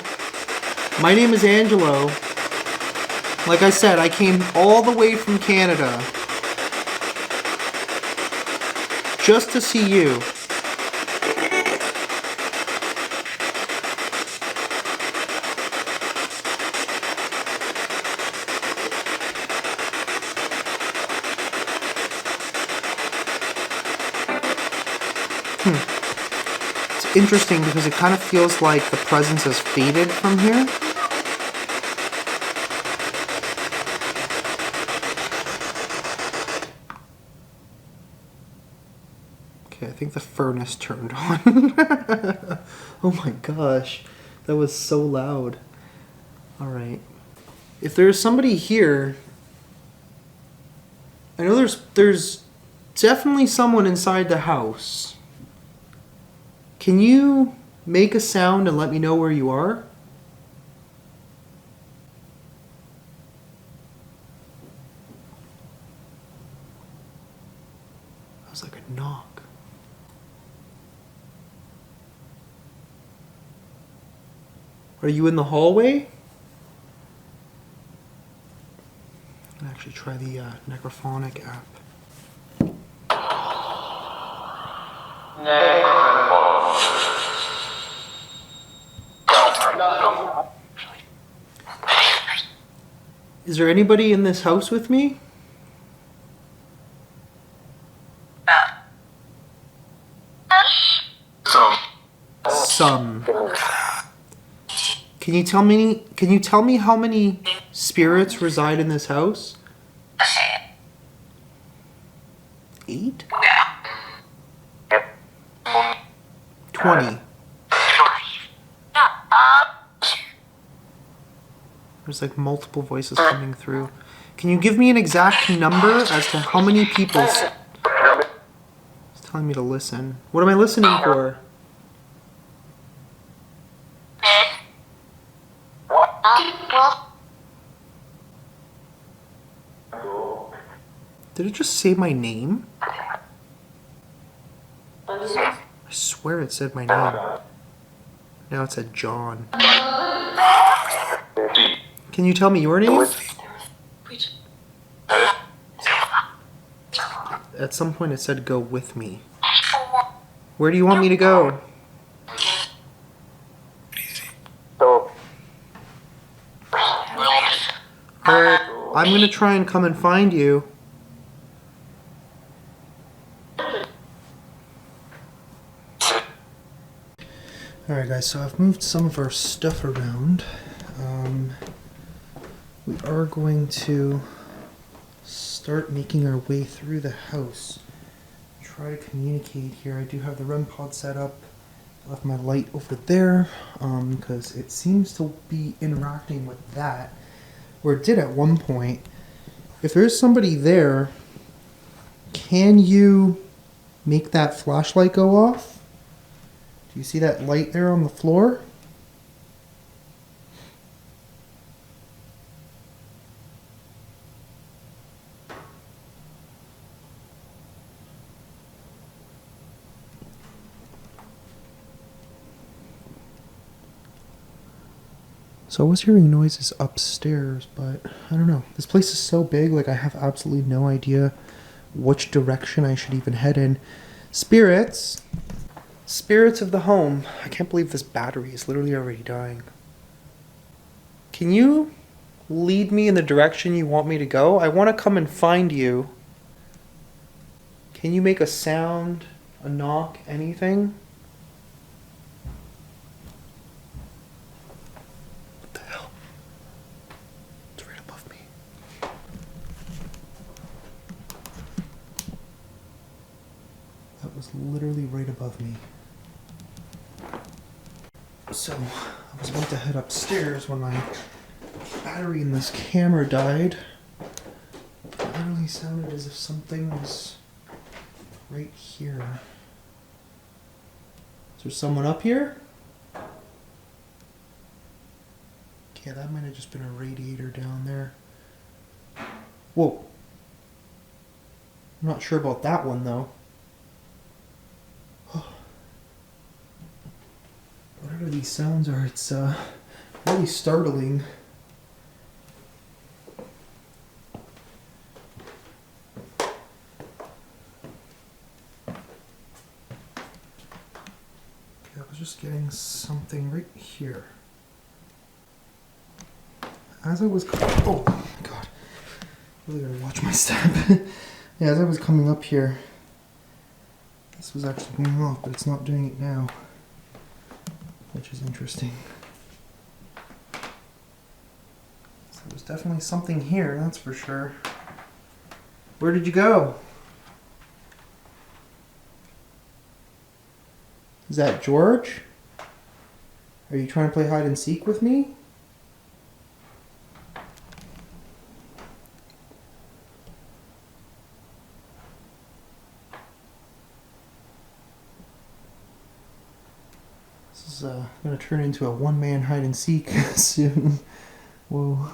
My name is Angelo. Like I said, I came all the way from Canada just to see you. It's interesting because it kind of feels like the presence has faded from here. Okay, I think the furnace turned on. Oh my gosh, that was so loud. Alright. If there's somebody here, I know there's definitely someone inside the house. Can you make a sound and let me know where you are? That was like a knock. Are you in the hallway? I'll actually try the necrophonic app. Is there anybody in this house with me? Some. Can you tell me how many spirits reside in this house? 8? 20. There's like multiple voices coming through. Can you give me an exact number as to how many people? It's telling me to listen. What am I listening for? Did it just say my name? I swear it said my name. Now it said John. Can you tell me your name? At some point it said go with me. Where do you want me to go? Alright, I'm gonna try and come and find you. Alright guys, so I've moved some of our stuff around. We are going to start making our way through the house. Try to communicate here. I do have the REM pod set up. I left my light over there because it seems to be interacting with that. Or it did at one point. If there's somebody there, can you make that flashlight go off? Do you see that light there on the floor? So I was hearing noises upstairs, but I don't know. This place is so big, like I have absolutely no idea which direction I should even head in. Spirits! Spirits of the home. I can't believe this battery is literally already dying. Can you lead me in the direction you want me to go? I want to come and find you. Can you make a sound, a knock, anything? What the hell? It's right above me. That was literally right above me. So, I was about to head upstairs when my battery in this camera died. It literally sounded as if something was right here. Is there someone up here? Yeah, that might have just been a radiator down there. Whoa. I'm not sure about that one though. Whatever these sounds are, it's really startling. Okay, I was just getting something right here. As I was oh my god. Really gotta watch my step. Yeah, as I was coming up here, this was actually going off, but it's not doing it now. Which is interesting. So there's definitely something here, that's for sure. Where did you go? Is that George? Are you trying to play hide and seek with me? This is going to turn into a one-man hide and seek soon. Whoa.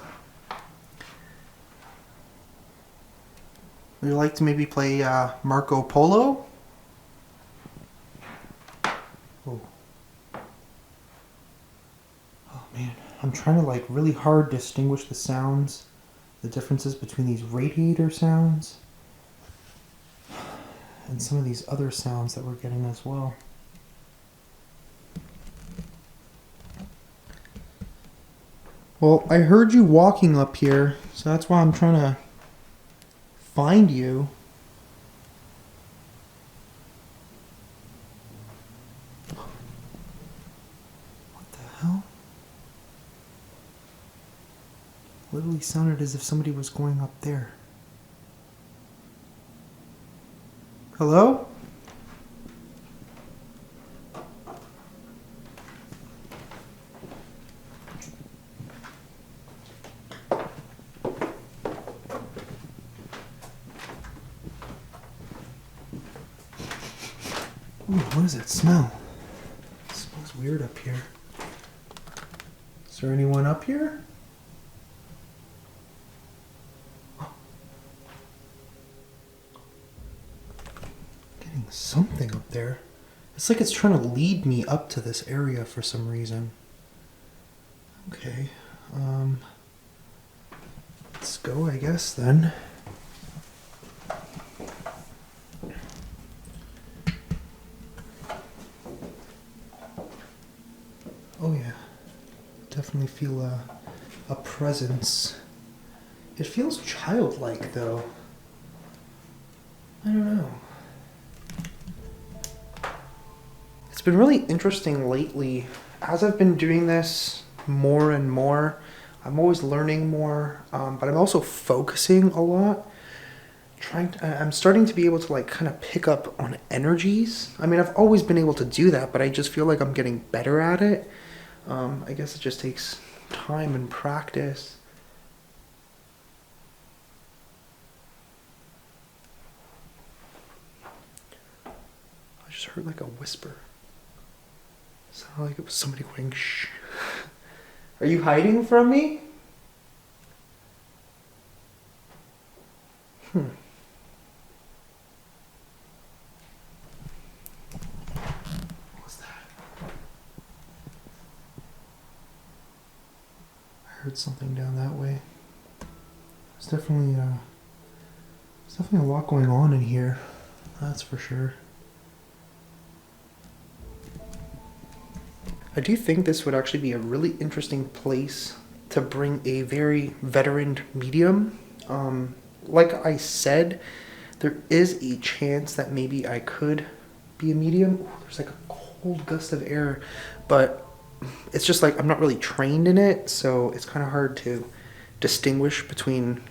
Would you like to maybe play Marco Polo? Oh. Oh man, I'm trying to like really hard distinguish the sounds, the differences between these radiator sounds and some of these other sounds that we're getting as well. Well, I heard you walking up here, so that's why I'm trying to find you. What the hell? Literally sounded as if somebody was going up there. Hello? Ooh, what does that smell? It smells weird up here. Is there anyone up here? Getting something up there. It's like it's trying to lead me up to this area for some reason. Okay. Let's go, I guess, then. Oh yeah, definitely feel a presence. It feels childlike though. I don't know. It's been really interesting lately. As I've been doing this more and more, I'm always learning more, but I'm also focusing a lot. I'm starting to be able to like kind of pick up on energies. I mean, I've always been able to do that, but I just feel like I'm getting better at it. I guess it just takes time and practice. I just heard like a whisper. It sounded like it was somebody going shh. Are you hiding from me? What's that? I heard something down that way. There's definitely a lot going on in here. That's for sure. I do think this would actually be a really interesting place to bring a very veteran medium. Like I said, there is a chance that maybe I could be a medium. Ooh, there's like a cold gust of air, but it's just like I'm not really trained in it, so it's kind of hard to distinguish between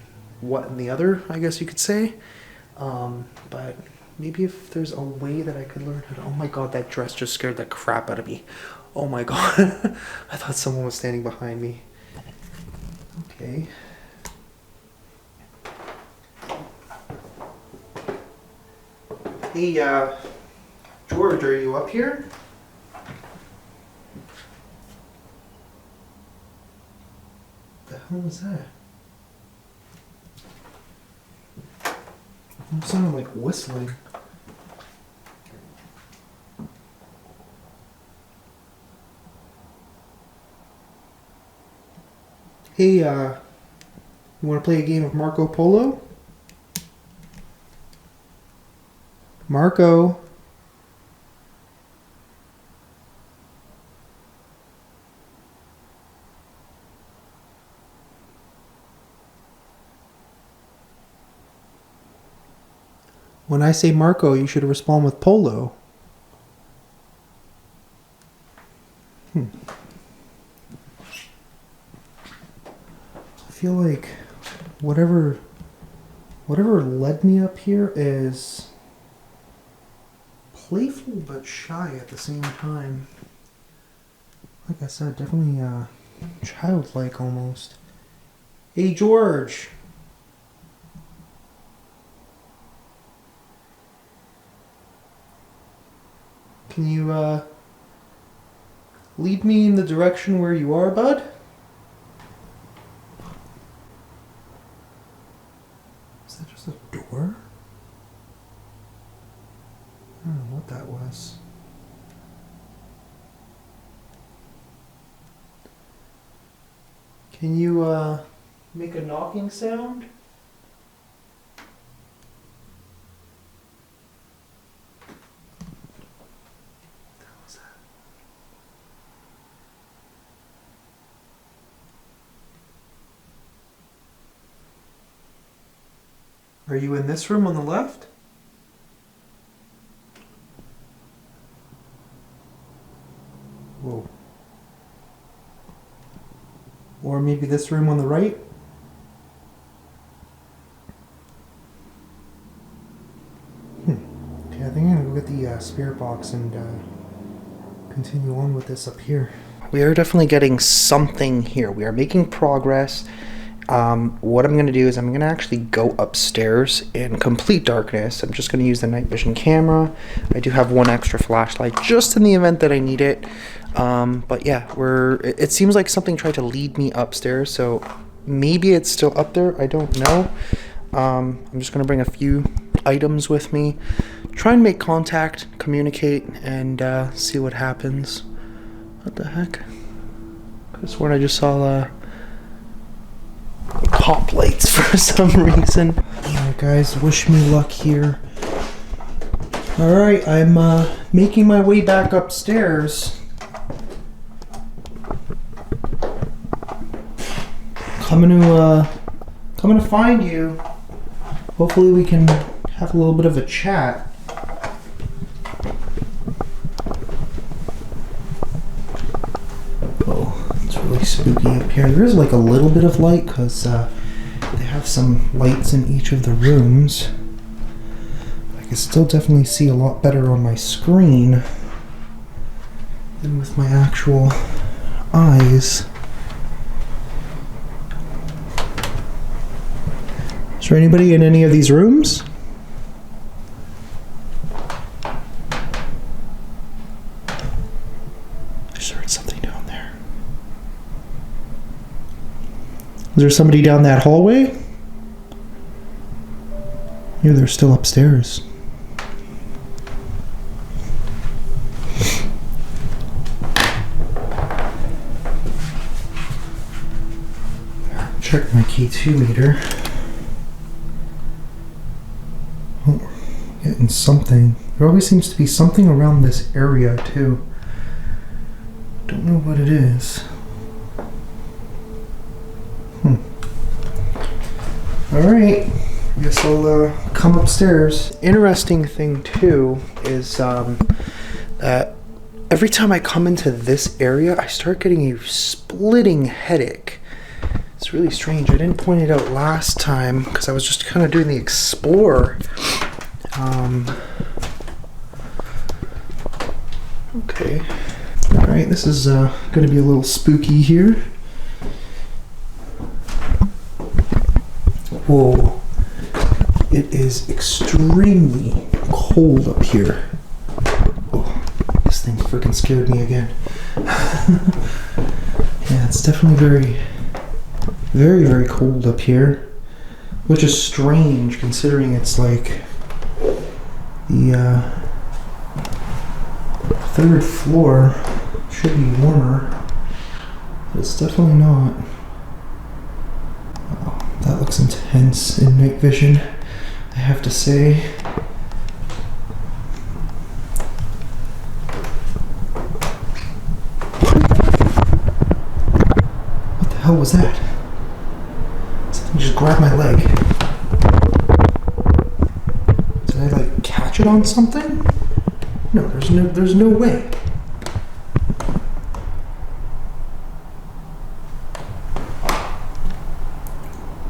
what and the other, I guess you could say. But maybe if there's a way that I could learn how to... Oh my god, that dress just scared the crap out of me. Oh my god. I thought someone was standing behind me. Okay. Hey, George, are you up here? The hell was that? It sounded like whistling. Hey, you want to play a game of Marco Polo? Marco. When I say Marco, you should respond with Polo. I feel like whatever led me up here is playful but shy at the same time. Like I said, definitely childlike almost. Hey George! Can you lead me in the direction where you are, bud? Is that just a door? I don't know what that was. Can you make a knocking sound? What the hell was that? Are you in this room on the left? Whoa. Or maybe this room on the right? Okay, I think I'm gonna go get the spirit box and continue on with this up here. We are definitely getting something here. We are making progress. What I'm going to do is I'm going to actually go upstairs in complete darkness. I'm just going to use the night vision camera. I do have one extra flashlight just in the event that I need it. But yeah, it seems like something tried to lead me upstairs, so maybe it's still up there. I don't know. I'm just gonna bring a few items with me, try and make contact, communicate, and see what happens. What the heck? I could have sworn I just saw pop lights for some reason. Alright guys, wish me luck here. Alright, I'm making my way back upstairs. Coming to find you. Hopefully we can have a little bit of a chat. Oh, it's really spooky up here. There is like a little bit of light because they have some lights in each of the rooms. I can still definitely see a lot better on my screen than with my actual eyes. Is there anybody in any of these rooms? I just heard something down there. Is there somebody down that hallway? Yeah, they're still upstairs. Check my K2 meter. Oh, getting something. There always seems to be something around this area too. Don't know what it is. Alright, I guess I'll come upstairs. Interesting thing too is that every time I come into this area, I start getting a splitting headache. It's really strange. I didn't point it out last time because I was just kind of doing the explore. Okay. Alright, this is going to be a little spooky here. Whoa. It is extremely cold up here. Oh, this thing freaking scared me again. Yeah, it's definitely very, very cold up here, which is strange considering it's like the third floor should be warmer, but it's definitely not. Wow, that looks intense in night vision, I have to say. What the hell was that? Just grab my leg. Did I like catch it on something? No, there's no way.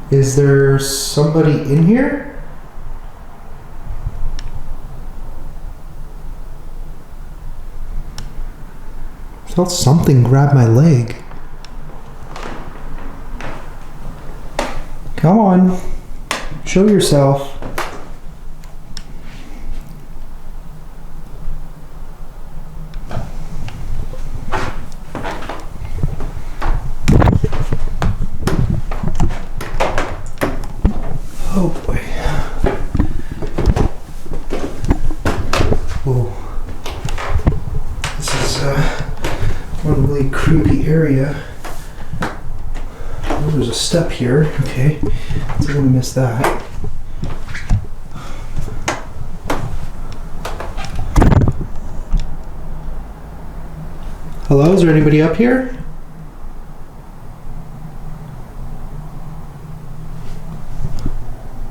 Is there somebody in here? I felt something grab my leg. Come on, show yourself. Oh boy. Whoa. This is one really creepy area. Oh, there's a step here. Okay, so I'm gonna miss that. Hello, is there anybody up here?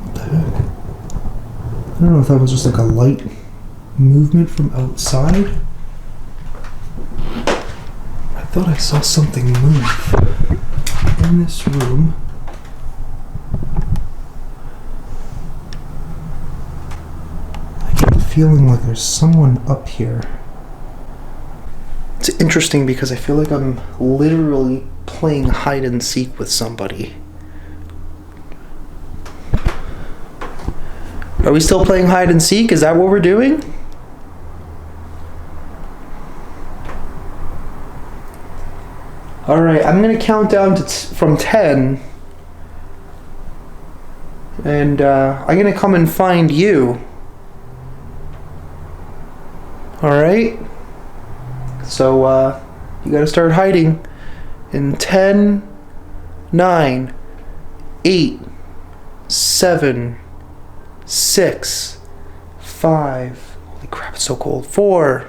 What the heck? I don't know if that was just like a light movement from outside. I thought I saw something move in this room. I get the feeling like there's someone up here. It's interesting because I feel like I'm literally playing hide and seek with somebody. Are we still playing hide and seek? Is that what we're doing? Alright, I'm gonna count down to from 10. And I'm gonna come and find you. Alright? So you gotta start hiding. In 10, 9, 8, 7, 6, 5. Holy crap, it's so cold. 4,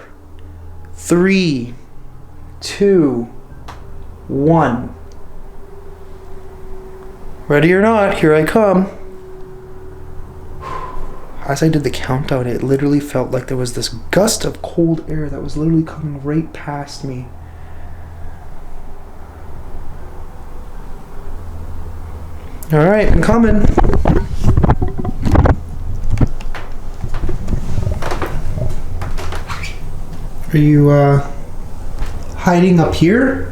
3, 2, 1. Ready or not, here I come. As I did the countdown, it literally felt like there was this gust of cold air that was literally coming right past me. Alright, I'm coming. Are you hiding up here?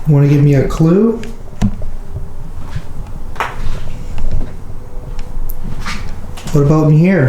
Want to give me a clue? What about in here?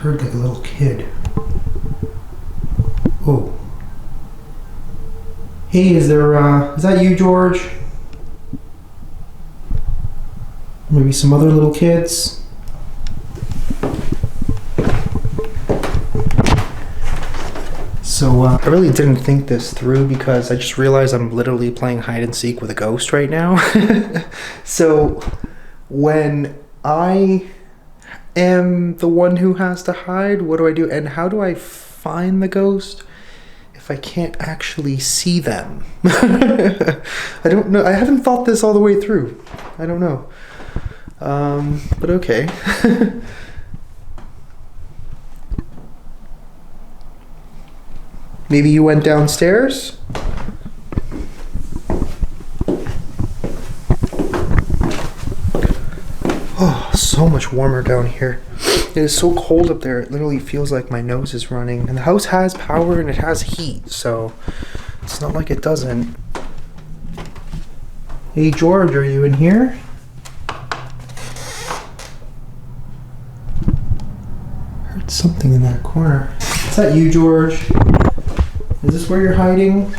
Heard like a little kid. Oh. Hey, is that you, George? Maybe some other little kids? So, I really didn't think this through because I just realized I'm literally playing hide and seek with a ghost right now. So, when I am the one who has to hide, what do I do? And how do I find the ghost if I can't actually see them? I don't know. I haven't thought this all the way through. I don't know. But okay. Maybe you went downstairs? Oh, so much warmer down here. It is so cold up there, it literally feels like my nose is running. And the house has power and it has heat, so it's not like it doesn't. Hey George, are you in here? Heard something in that corner. Is that you, George? Is this where you're hiding?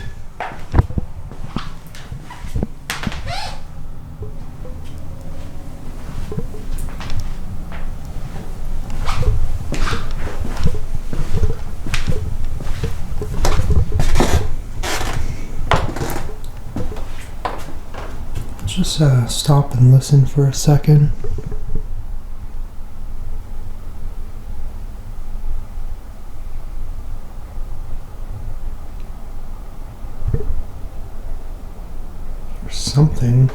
Just stop and listen for a second. There's something.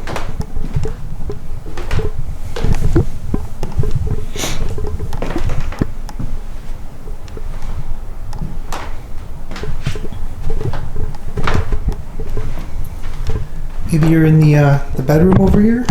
Maybe you're in the bedroom over here?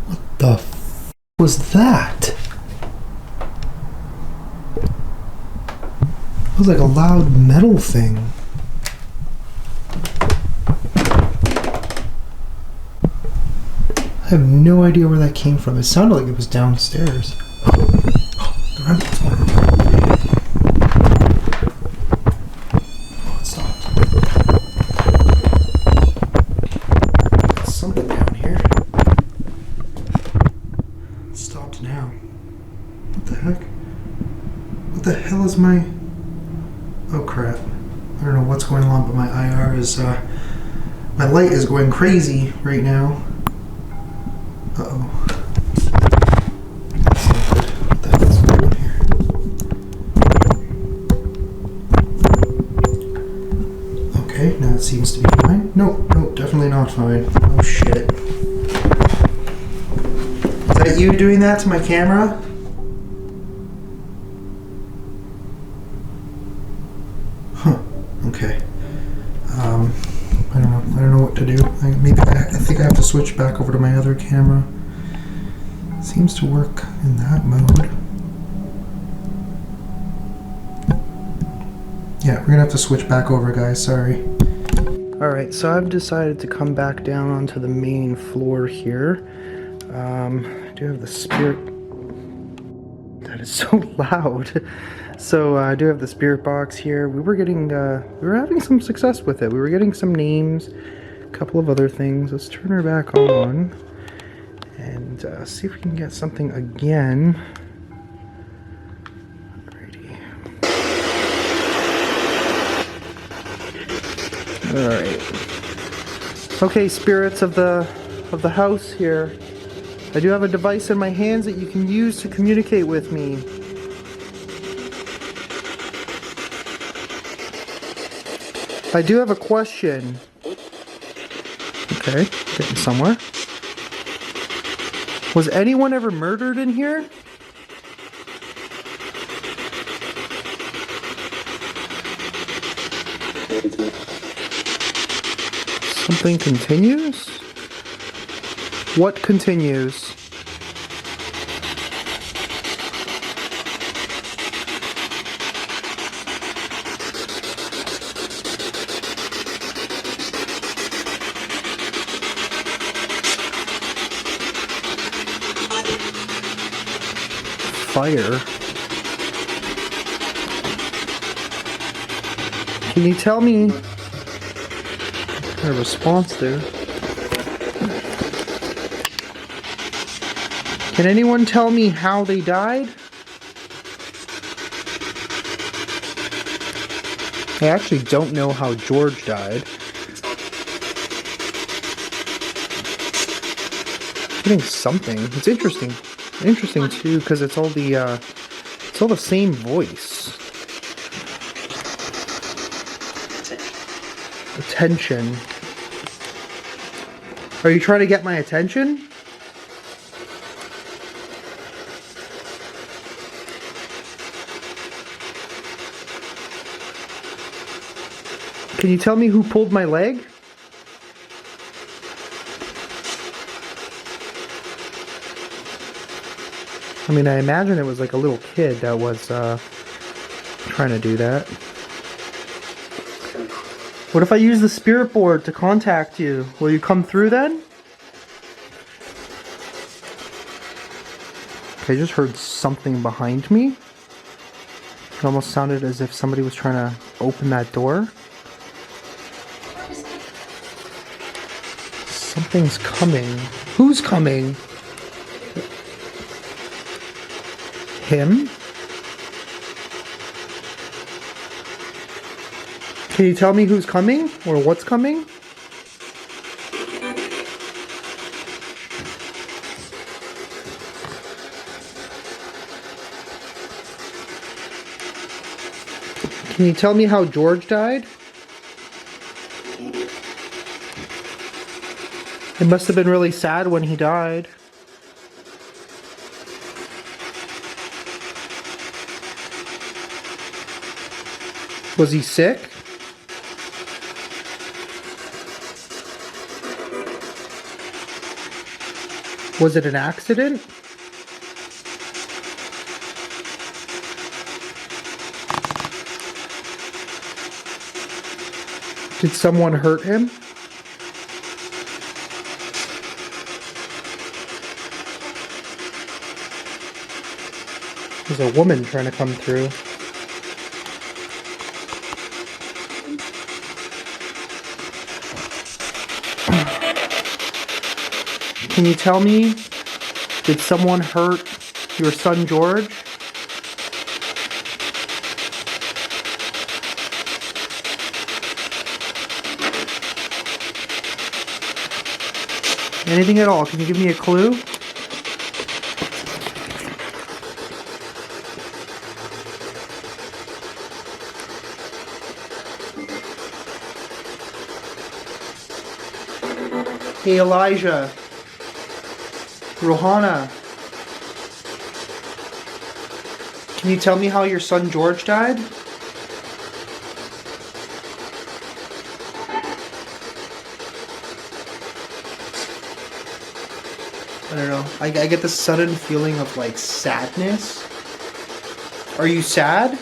What the f was that? It was like a loud metal thing. I have no idea where that came from. It sounded like it was downstairs. The remnant's one. Oh, it stopped. There's something down here. It stopped now. What the heck? What the hell is my... Oh crap. I don't know what's going on, but my IR is... my light is going crazy right now. Uh-oh. That's not good. What the hell's going on here? Okay, now fine? No, no, definitely not fine. Oh shit. Is that you doing that to my camera? Huh, okay. I don't know what to do. I think I have to switch back over to my other camera. Seems to work in that mode. Yeah, we're gonna have to switch back over, guys, sorry. Alright, so I've decided to come back down onto the main floor here. I do have the spirit... That is so loud. So I do have the spirit box here. We were having some success with it. We were getting some names, a couple of other things. Let's turn her back on and see if we can get something again. Alright. Okay, spirits of the house here. I do have a device in my hands that you can use to communicate with me. I do have a question. Okay, getting somewhere. Was anyone ever murdered in here? Something continues? What continues? Fire? Can you tell me a response there? Can anyone tell me how they died? I actually don't know how George died. Getting something. It's interesting. Interesting too, because it's all the same voice. Attention. Are you trying to get my attention? Can you tell me who pulled my leg? I mean, I imagine it was like a little kid that was trying to do that. What if I use the spirit board to contact you? Will you come through then? Okay, I just heard something behind me. It almost sounded as if somebody was trying to open that door. Something's coming. Who's coming? Him? Can you tell me who's coming? Or what's coming? Can you tell me how George died? It must have been really sad when he died. Was he sick? Was it an accident? Did someone hurt him? There's a woman trying to come through. Can you tell me, did someone hurt your son George? Anything at all? Can you give me a clue? Hey, Elijah. Rohana. Can you tell me how your son George died? I don't know. I get this sudden feeling of like sadness. Are you sad?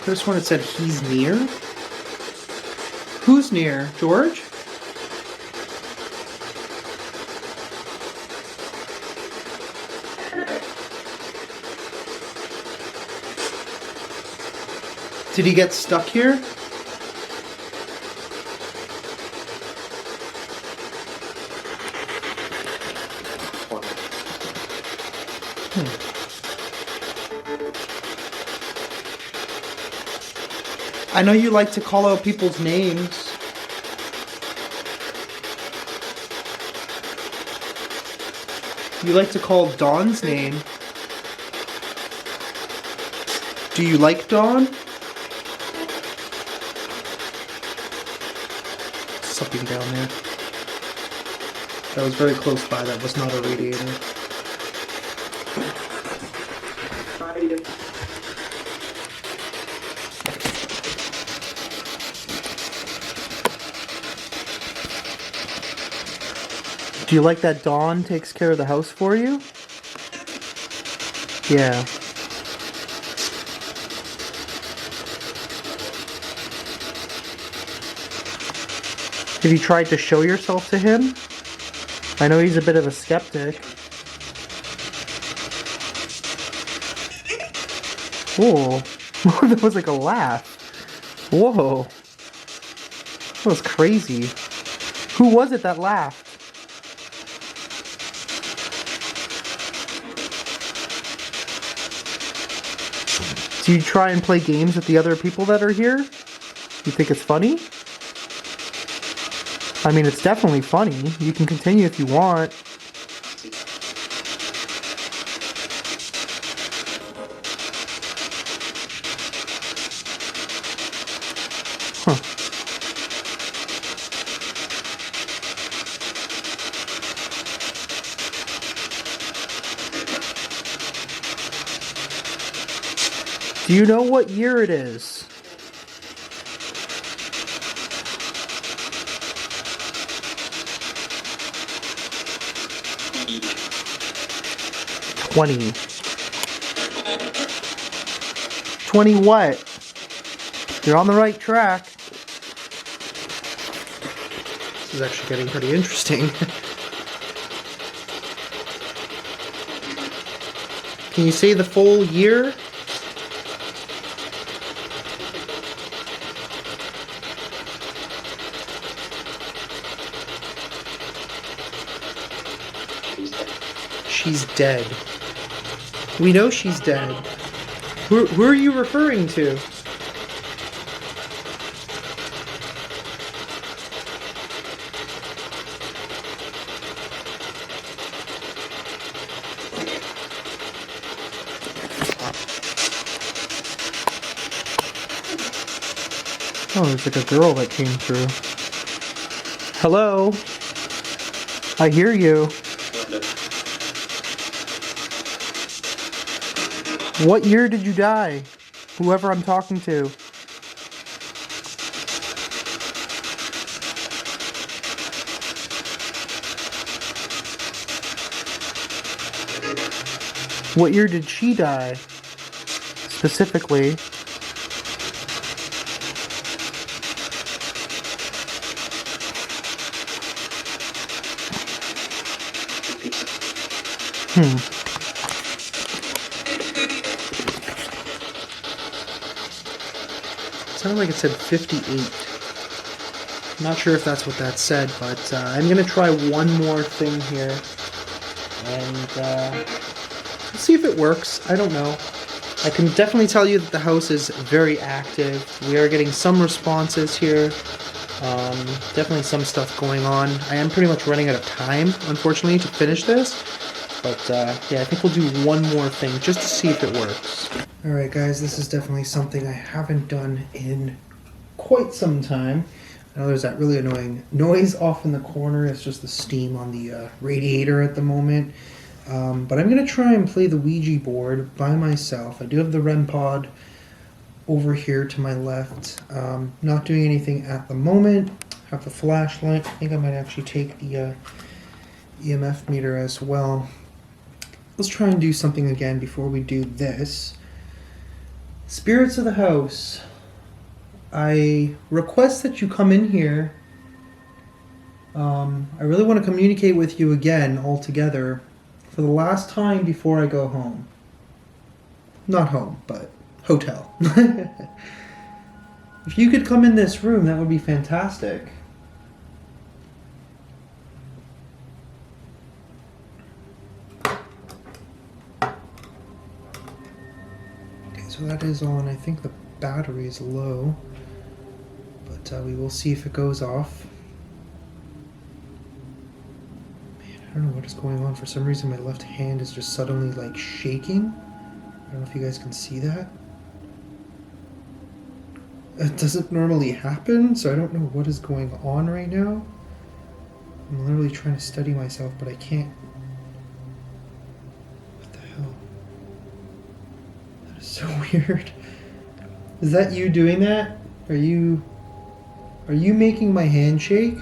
This one it said he's near. Who's near? George? Did he get stuck here? I know you like to call out people's names. You like to call Dawn's name. Do you like Dawn? Something down there. That was very close by. That was not a radiator. Do you like that Dawn takes care of the house for you? Yeah. Have you tried to show yourself to him? I know he's a bit of a skeptic. Whoa. That was like a laugh. Whoa. That was crazy. Who was it that laughed? Do you try and play games with the other people that are here? You think it's funny? I mean, it's definitely funny. You can continue if you want. Huh. Do you know what year it is? $20. 20 what? You're on the right track. This is actually getting pretty interesting. Can you say the full year? She's dead. We know she's dead. Who are you referring to? Oh, there's like a girl that came through. Hello? I hear you. What year did you die? Whoever I'm talking to. What year did she die? Specifically. Sounded like it said 58. I'm not sure if that's what that said, but I'm going to try one more thing here. And let's see if it works. I don't know. I can definitely tell you that the house is very active. We are getting some responses here. Definitely some stuff going on. I am pretty much running out of time, unfortunately, to finish this. But yeah, I think we'll do one more thing just to see if it works. Alright guys, this is definitely something I haven't done in quite some time. I know there's that really annoying noise off in the corner. It's just the steam on the radiator at the moment. But I'm going to try and play the Ouija board by myself. I do have the REM pod over here to my left. Not doing anything at the moment. Have the flashlight. I think I might actually take the EMF meter as well. Let's try and do something again before we do this. Spirits of the house, I request that you come in here. I really want to communicate with you again all together for the last time before I go home. Not home, but hotel. If you could come in this room, that would be fantastic. Okay, so that is on. I think the battery is low, but we will see if it goes off. Man, I don't know what is going on. For some reason, my left hand is just suddenly like shaking. I don't know if you guys can see that. It doesn't normally happen, so I don't know what is going on right now. I'm literally trying to steady myself, but I can't. What the hell? That is so weird. Is that you doing that? Are you making my hand shake?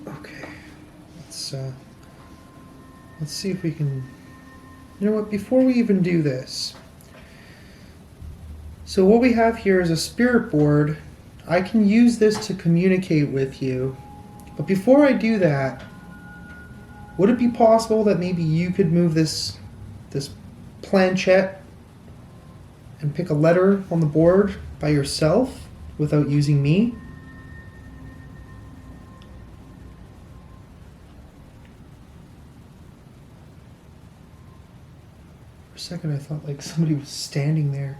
Okay. Let's see if we can... You know what, before we even do this... So what we have here is a spirit board. I can use this to communicate with you. But before I do that, would it be possible that maybe you could move this planchette and pick a letter on the board by yourself without using me? For a second I thought like somebody was standing there.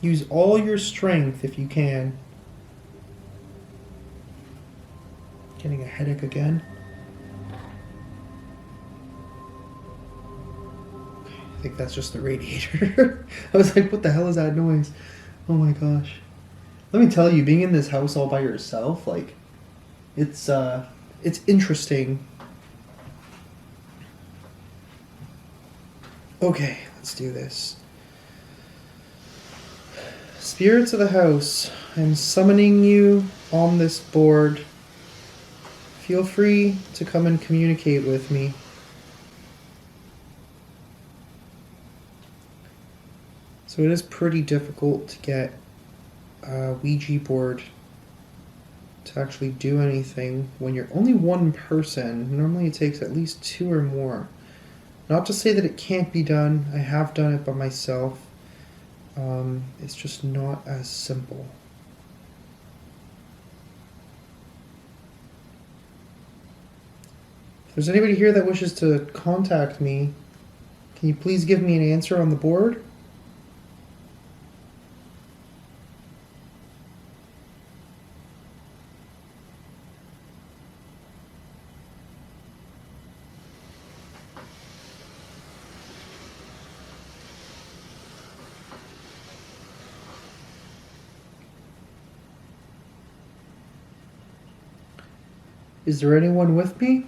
Use all your strength if you can. Getting a headache again. I think that's just the radiator. I was like, what the hell is that noise? Oh my gosh. Let me tell you, being in this house all by yourself, like, it's interesting. Okay, let's do this. Spirits of the house, I'm summoning you on this board. Feel free to come and communicate with me. So it is pretty difficult to get a Ouija board to actually do anything when you're only one person. Normally it takes at least two or more. Not to say that it can't be done. I have done it by myself. It's just not as simple. If there's anybody here that wishes to contact me, can you please give me an answer on the board? Is there anyone with me?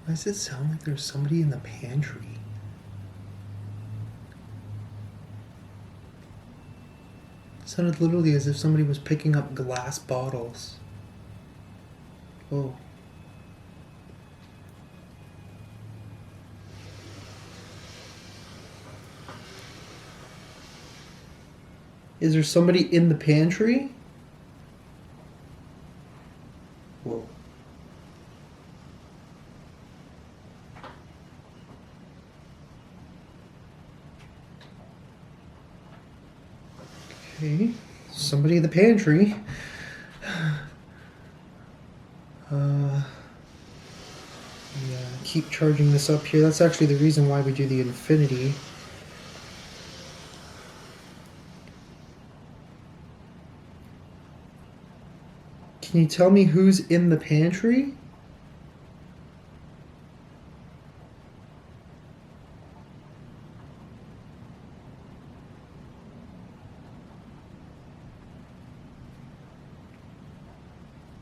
Why does it sound like there's somebody in the pantry? It sounded literally as if somebody was picking up glass bottles. Oh. Is there somebody in the pantry? Whoa. Okay, somebody in the pantry. Yeah, keep charging this up here. That's actually the reason why we do the infinity. Can you tell me who's in the pantry?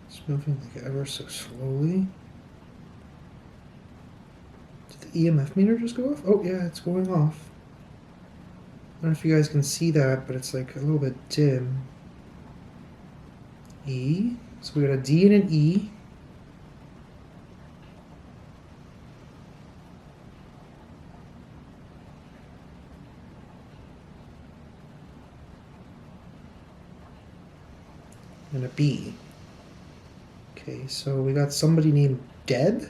It's moving like ever so slowly. Did the EMF meter just go off? Oh yeah, it's going off. I don't know if you guys can see that, but it's like a little bit dim. E. So we got a D and an E. And a B. Okay, so we got somebody named Deb.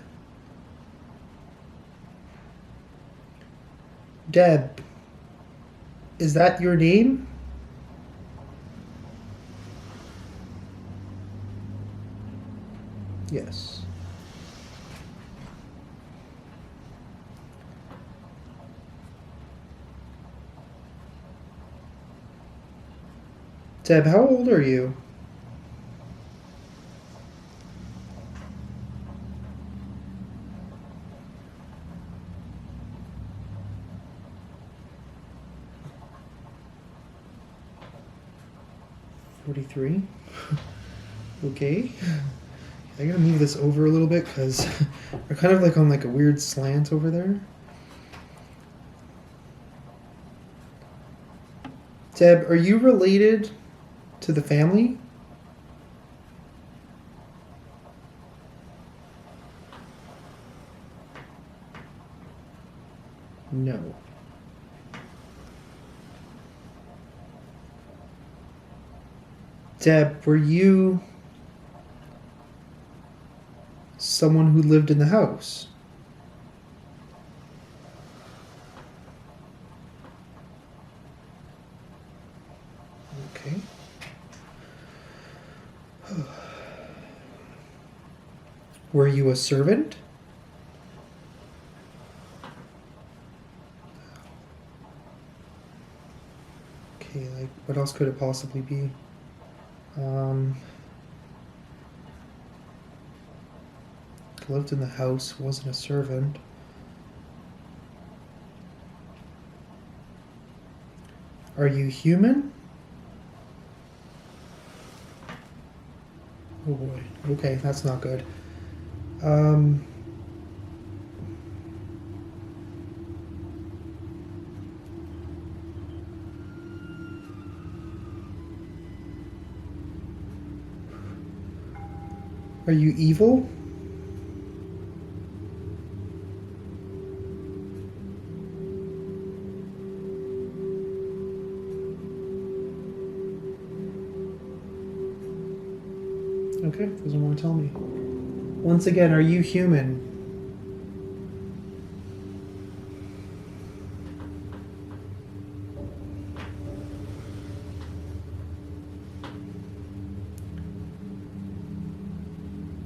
Deb, is that your name? Yes. Deb, how old are you? $43. Okay. I gotta move this over a little bit because we're kind of like on like a weird slant over there. Deb, are you related to the family? No. Deb, were you someone who lived in the house? Okay. Were you a servant? Okay, like, what else could it possibly be? Lived in the house, wasn't a servant. Are you human? Oh boy. Okay, that's not good. Are you evil? Okay, doesn't want to tell me. Once again, are you human?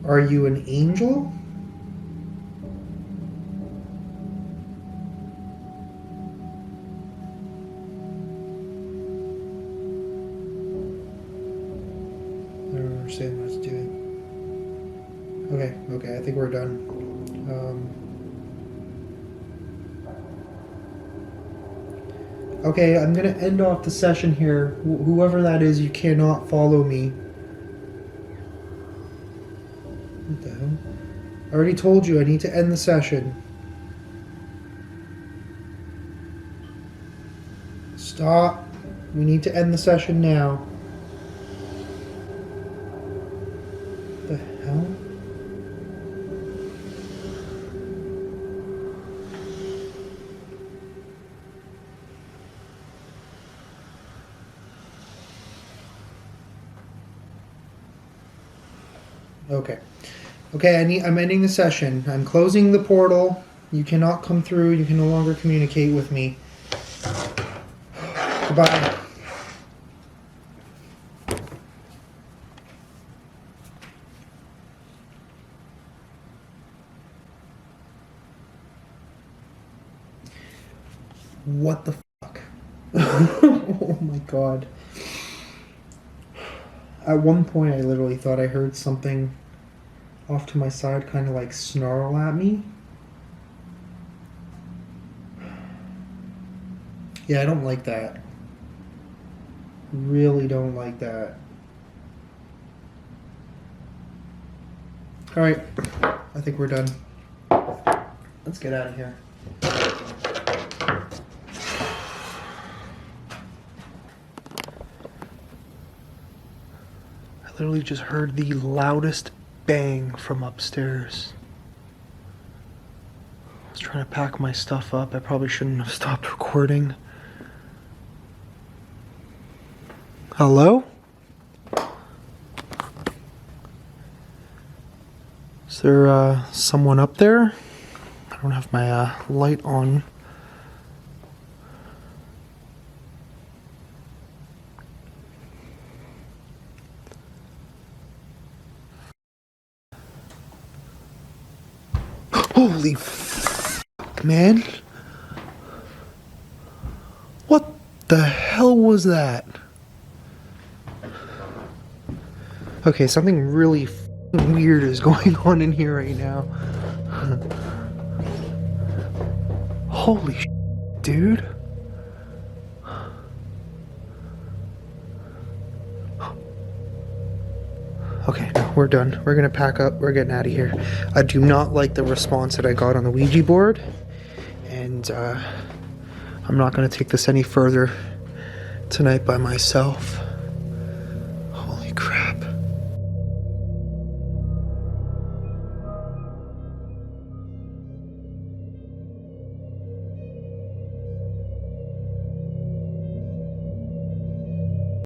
Are you an angel? I don't understand what it's doing. Okay, I think we're done. Okay, I'm gonna end off the session here. Whoever that is, you cannot follow me. What the hell? I already told you I need to end the session. Stop. We need to end the session now. What the hell? Okay, I'm ending the session. I'm closing the portal. You cannot come through. You can no longer communicate with me. Goodbye. What the fuck? Oh my god. At one point I literally thought I heard something off to my side kind of like snarl at me. Yeah, I don't like that. Really don't like that. Alright, I think we're done. Let's get out of here. I literally just heard the loudest bang from upstairs. I was trying to pack my stuff up. I probably shouldn't have stopped recording. Hello? Is there someone up there? I don't have my light on. Holy f***, man. What the hell was that? Okay, something really f***ing weird is going on in here right now. Holy sh**, dude. Okay, no, we're done. We're gonna pack up. We're getting out of here. I do not like the response that I got on the Ouija board. And I'm not gonna take this any further tonight by myself.